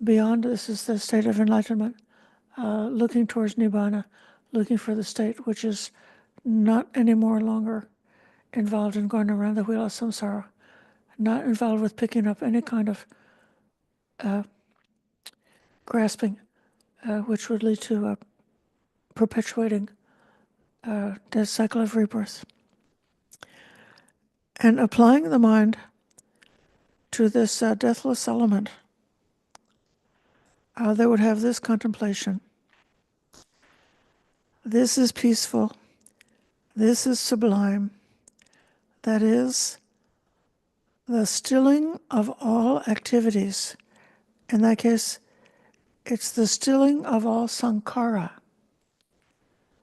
beyond, this is the state of enlightenment, looking towards nibbana, looking for the state which is not any more longer involved in going around the wheel of samsara, not involved with picking up any kind of grasping, which would lead to perpetuating the cycle of rebirth. And applying the mind to this deathless element, they would have this contemplation. This is peaceful. This is sublime. That is the stilling of all activities. In that case, it's the stilling of all sankhara.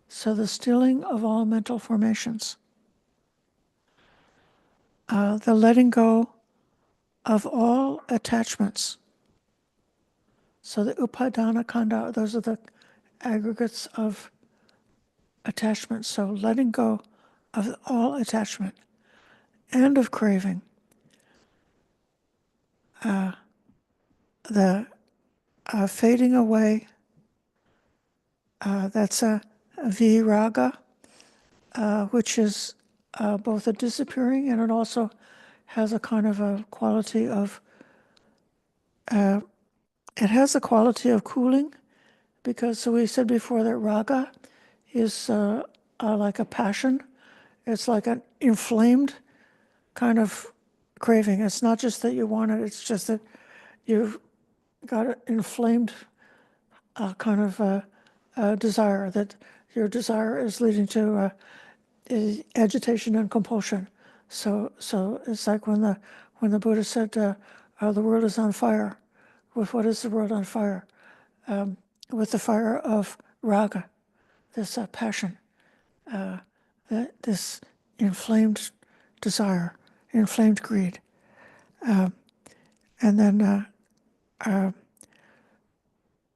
So the stilling of all mental formations. The letting go of all attachments. So the upadana khandha, those are the aggregates of attachment. So letting go of all attachment and of craving. The fading away, that's a viraga, which is both a disappearing, and it also has a kind of a quality of, it has a quality of cooling, because so we said before that raga is like a passion. It's like an inflamed kind of craving. It's not just that you want it, it's just that you've got an inflamed kind of desire, that your desire is leading to agitation and compulsion. So it's like when the Buddha said, the world is on fire. With what is the world on fire? With the fire of raga, this passion, this inflamed desire, inflamed greed. And then,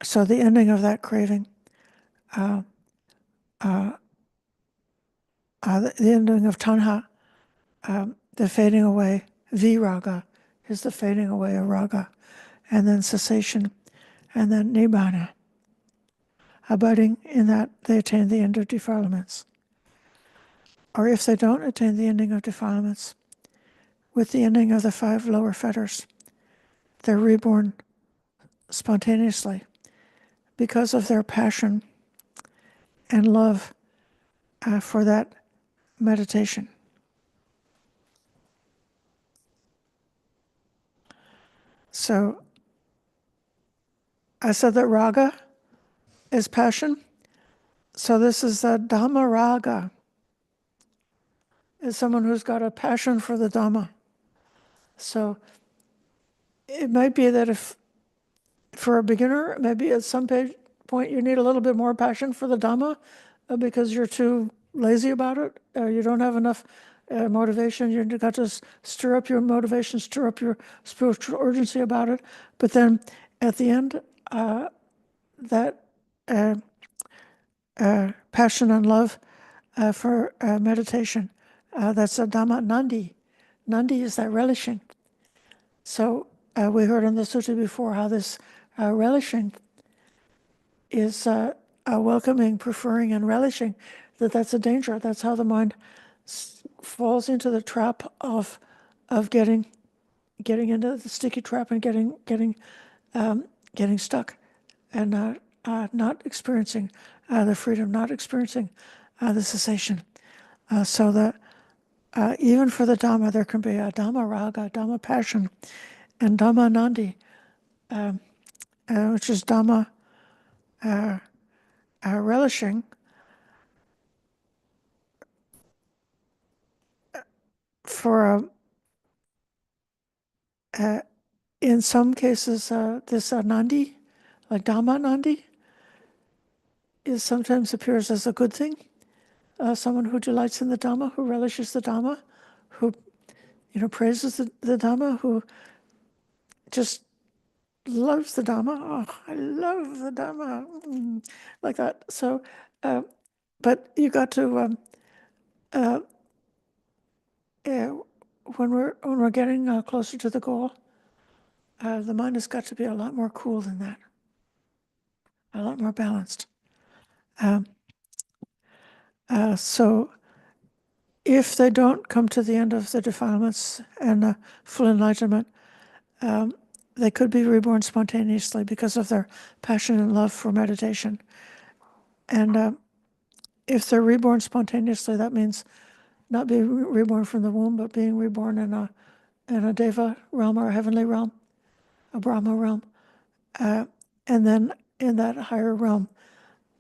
so the ending of that craving, the ending of tanha, the fading away, viraga is the fading away of raga, and then cessation, and then nibbana. Abiding in that, they attain the end of defilements. Or if they don't attain the ending of defilements, with the ending of the 5 lower fetters, they're reborn spontaneously because of their passion and love for that meditation. So I said that raga is passion. So this is the Dhamma raga, is someone who's got a passion for the Dhamma. So it might be that if, for a beginner, maybe at some point you need a little bit more passion for the Dhamma because you're too lazy about it. You don't have enough motivation. You've got to stir up your motivation, stir up your spiritual urgency about it. But then at the end, that passion and love for meditation, that's a Dhamma nandi. Nandi is that relishing. So we heard in the sutta before how this relishing is welcoming, preferring, and relishing. That's a danger. That's how the mind falls into the trap of getting into the sticky trap and getting stuck, and not experiencing the freedom, not experiencing the cessation. So that even for the Dhamma, there can be a Dhamma raga, Dhamma passion, and Dhamma nandi, which is Dhamma relishing for in some cases this nandi, like Dhamma nandi, is sometimes appears as a good thing. Someone who delights in the Dhamma, who relishes the Dhamma, who praises the Dhamma, who just loves the Dhamma. Oh, I love the Dhamma, like that. So, but you got to when we're getting closer to the goal, the mind has got to be a lot more cool than that, a lot more balanced. So if they don't come to the end of the defilements and full enlightenment, they could be reborn spontaneously because of their passion and love for meditation. And if they're reborn spontaneously, that means not being reborn from the womb, but being reborn in a deva realm or a heavenly realm, a Brahma realm. And then in that higher realm,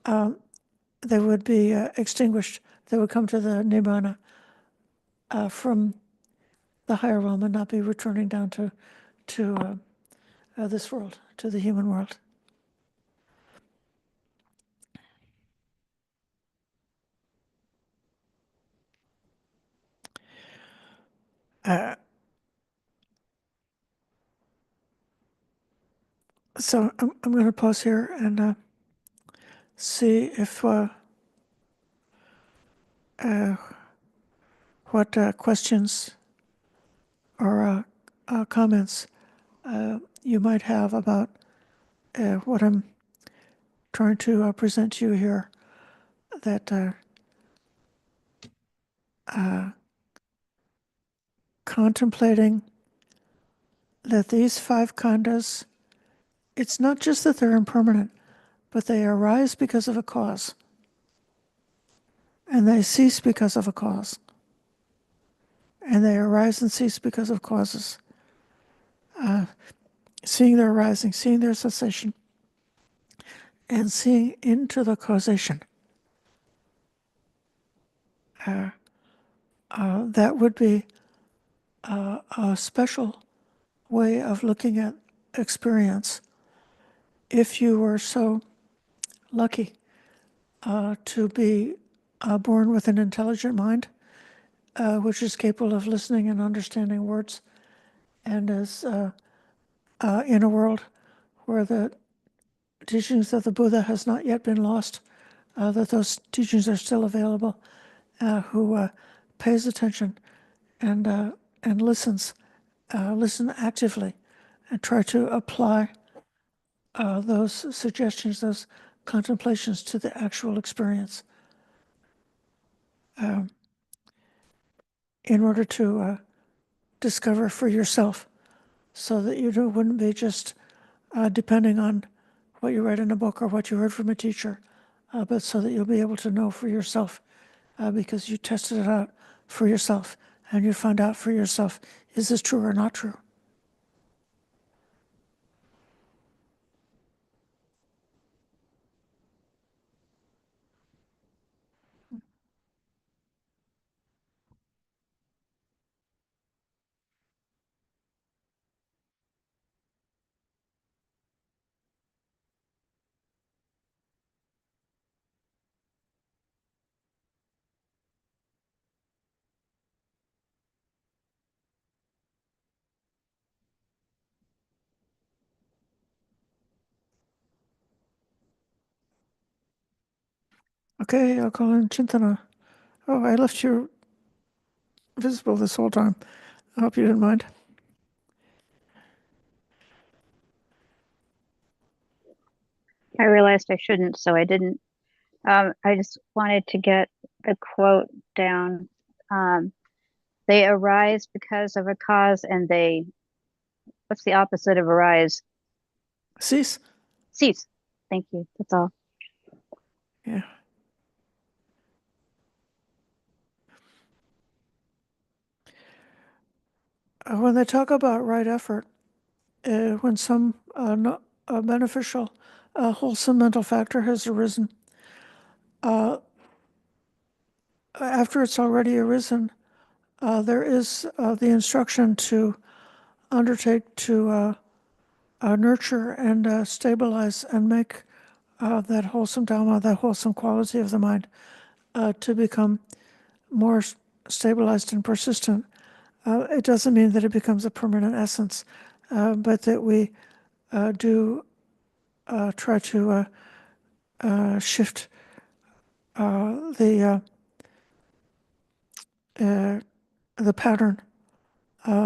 they would be extinguished. They would come to the nibbana from the higher realm and not be returning down to this world, to the human world. So I'm going to pause here and see if what questions or comments you might have about what I'm trying to present to you here, that contemplating that these five khandhas, it's not just that they're impermanent, but they arise because of a cause, and they cease because of a cause, and they arise and cease because of causes. Seeing their arising, seeing their cessation, and seeing into the causation. That would be a special way of looking at experience if you were so lucky to be born with an intelligent mind, which is capable of listening and understanding words, and is in a world where the teachings of the Buddha has not yet been lost, that those teachings are still available, who pays attention and listens, listen actively, and try to apply those suggestions, those contemplations to the actual experience, in order to discover for yourself, so that you wouldn't be just depending on what you read in a book or what you heard from a teacher, but so that you'll be able to know for yourself, because you tested it out for yourself, and you find out for yourself, is this true or not true? Okay, I'll call in Chintana. Oh, I left you visible this whole time. I hope you didn't mind. I realized I shouldn't, so I didn't. I just wanted to get the quote down. They arise because of a cause, and what's the opposite of arise? Cease? Cease. Thank you. That's all. Yeah. When they talk about right effort, when some beneficial, wholesome mental factor has arisen, after it's already arisen, there is the instruction to undertake to nurture and stabilize and make that wholesome Dhamma, that wholesome quality of the mind, to become more stabilized and persistent. It doesn't mean that it becomes a permanent essence, but that we do try to shift the pattern,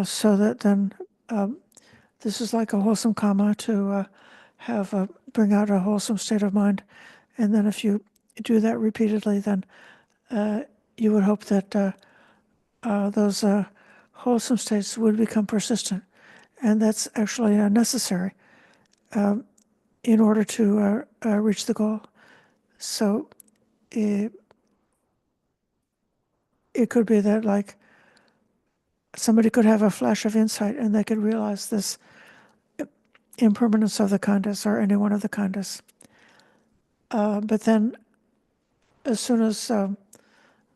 so that then This is like a wholesome karma to have bring out a wholesome state of mind, and then if you do that repeatedly, then you would hope that those wholesome states would become persistent, and that's actually necessary in order to reach the goal. So it could be that like somebody could have a flash of insight and they could realize this impermanence of the khandhas or any one of the khandhas. But then as soon as the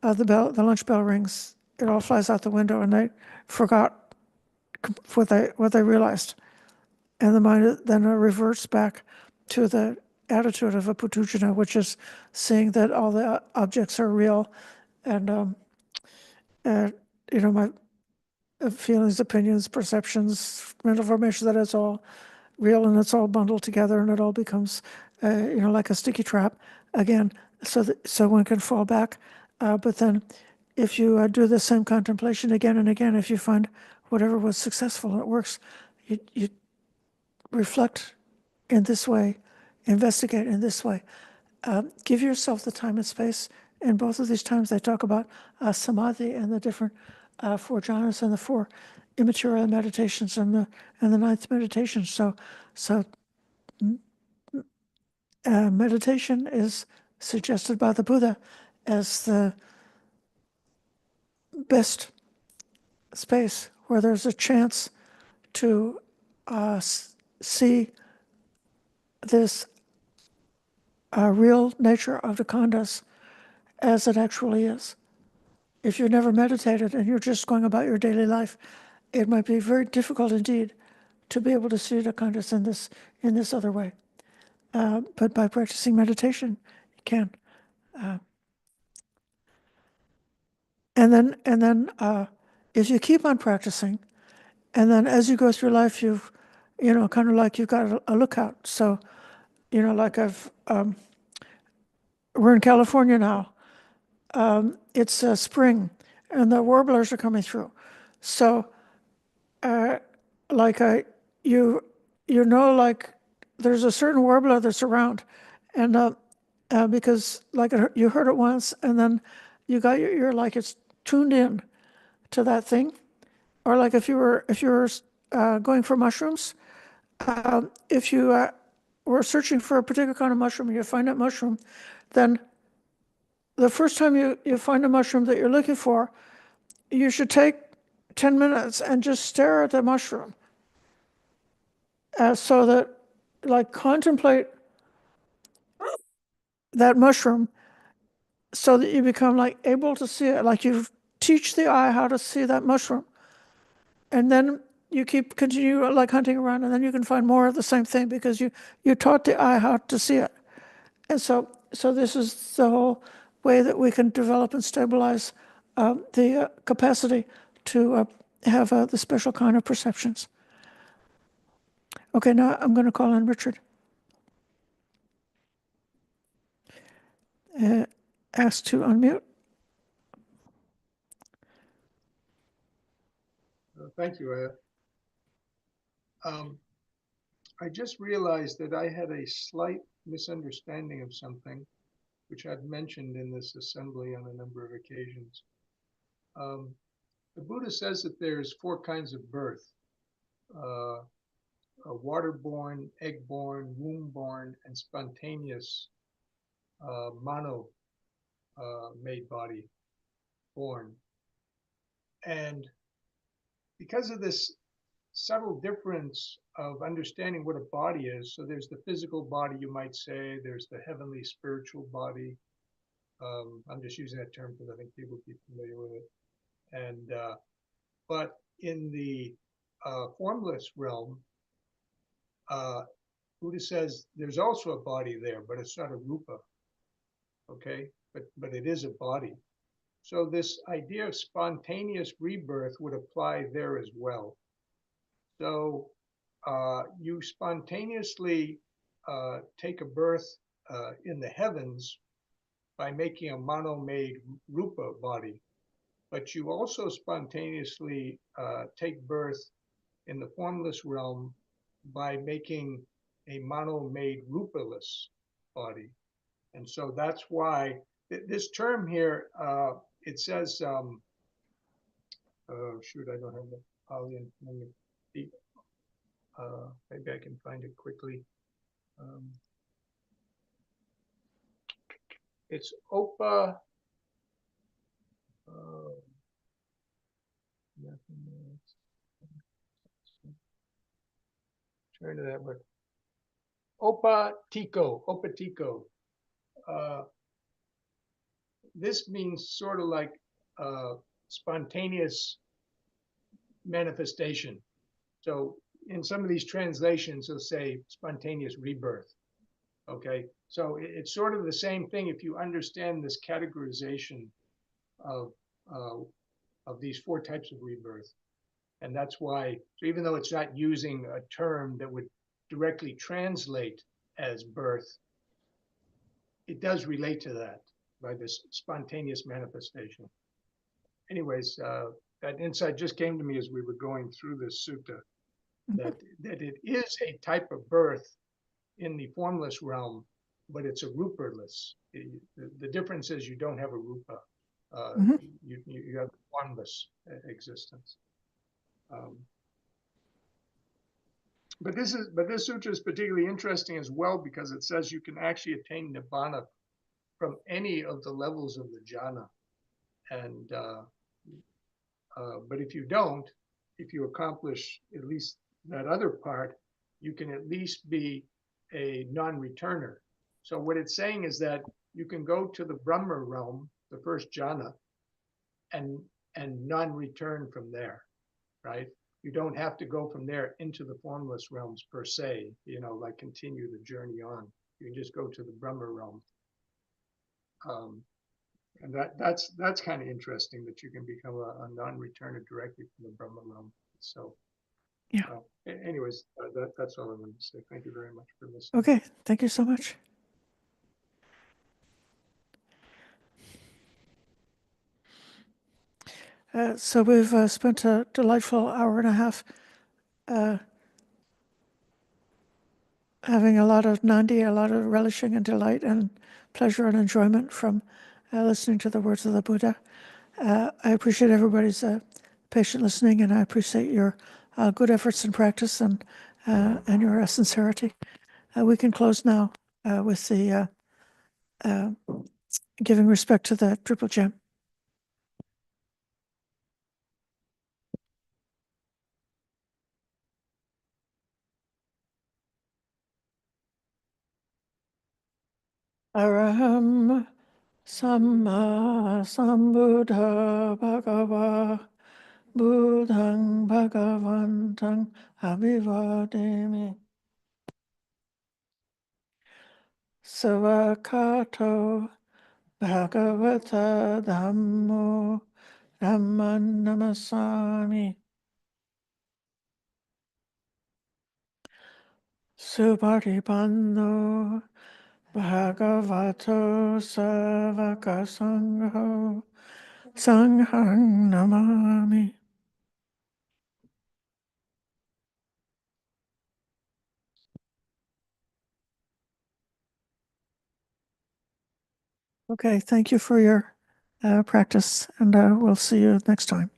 lunch bell rings, it all flies out the window and they forgot what they realized. And the mind then reverts back to the attitude of a putujana, which is seeing that all the objects are real, and my feelings, opinions, perceptions, mental formation, that it's all real and it's all bundled together and it all becomes, like a sticky trap again, so one can fall back. But then if you do the same contemplation again and again, if you find whatever was successful and it works, you reflect in this way, investigate in this way. Give yourself the time and space. In both of these times, they talk about samadhi and the different four jhanas and the four immaterial meditations and the ninth meditation. So meditation is suggested by the Buddha as the best space where there's a chance to see this real nature of the khandhas as it actually is. If you've never meditated and you're just going about your daily life, it might be very difficult indeed to be able to see the khandhas in this other way. But by practicing meditation, you can. And then if you keep on practicing, and then as you go through life, you've kind of like you've got a lookout. So like we're in California now. It's spring, and the warblers are coming through. So like like there's a certain warbler that's around, and because like you heard it once, and then you're like it's tuned in to that thing, or like if you were going for mushrooms, if you were searching for a particular kind of mushroom and you find that mushroom, then the first time you find a mushroom that you're looking for, you should take 10 minutes and just stare at the mushroom, so that like contemplate that mushroom so that you become like able to see it, like you teach the eye how to see that mushroom, and then you continue like hunting around, and then you can find more of the same thing because you taught the eye how to see it. And so this is the whole way that we can develop and stabilize the capacity to have the special kind of perceptions. Okay, now I'm going to call on Richard. Ask to unmute. Thank you. I just realized that I had a slight misunderstanding of something, which I've mentioned in this assembly on a number of occasions. The Buddha says that there's four kinds of birth: a waterborne, egg-born, womb-born, and spontaneous made body born. And because of this subtle difference of understanding what a body is, so there's the physical body, you might say, there's the heavenly spiritual body. I'm just using that term because I think people will be familiar with it. And but in the formless realm, Buddha says there's also a body there, but it's not a rupa. Okay, but it is a body. So this idea of spontaneous rebirth would apply there as well. So you spontaneously take a birth in the heavens by making a mano-made rupa body, but you also spontaneously take birth in the formless realm by making a mono-made rupaless body. And so that's why this term here, it says, shoot, I don't have the Pali in front of me. Maybe I can find it quickly. It's Opa. Turn to that word. Opatiko. This means sort of like spontaneous manifestation. So in some of these translations, they'll say spontaneous rebirth. Okay, so it's sort of the same thing if you understand this categorization of these four types of rebirth. And that's why, so even though it's not using a term that would directly translate as birth, it does relate to that by this spontaneous manifestation. Anyways, that insight just came to me as we were going through this sutta, that it is a type of birth in the formless realm, but it's a ruperless. The difference is you don't have a rupa. You have formless existence. But this sutra is particularly interesting as well because it says you can actually attain nibbana from any of the levels of the jhana. And but if you don't, if you accomplish at least that other part, you can at least be a non-returner. So what it's saying is that you can go to the Brahma realm, the first jhana, and non-return from there, right? You don't have to go from there into the formless realms per se, like continue the journey on. You can just go to the Brahma realm. And that's kind of interesting that you can become a non-returner directly from the Brahma realm. So, Yeah. Anyways, that's all I wanted to say. Thank you very much for listening. Okay, thank you so much. So we've spent a delightful hour and a half having a lot of nandi, a lot of relishing and delight and pleasure and enjoyment from listening to the words of the Buddha. I appreciate everybody's patient listening, and I appreciate your good efforts and practice and your sincerity. We can close now with the giving respect to the Triple Gem. Araham Samma Sambuddha Bhagava Buddhang Bhagavantang Abhivademi Savakato Bhagavata Dhammo Dhamman Namasami Subhadipando Bhagavato Savaka Sangho Sanghang Namami. Okay, thank you for your practice, and we'll see you next time.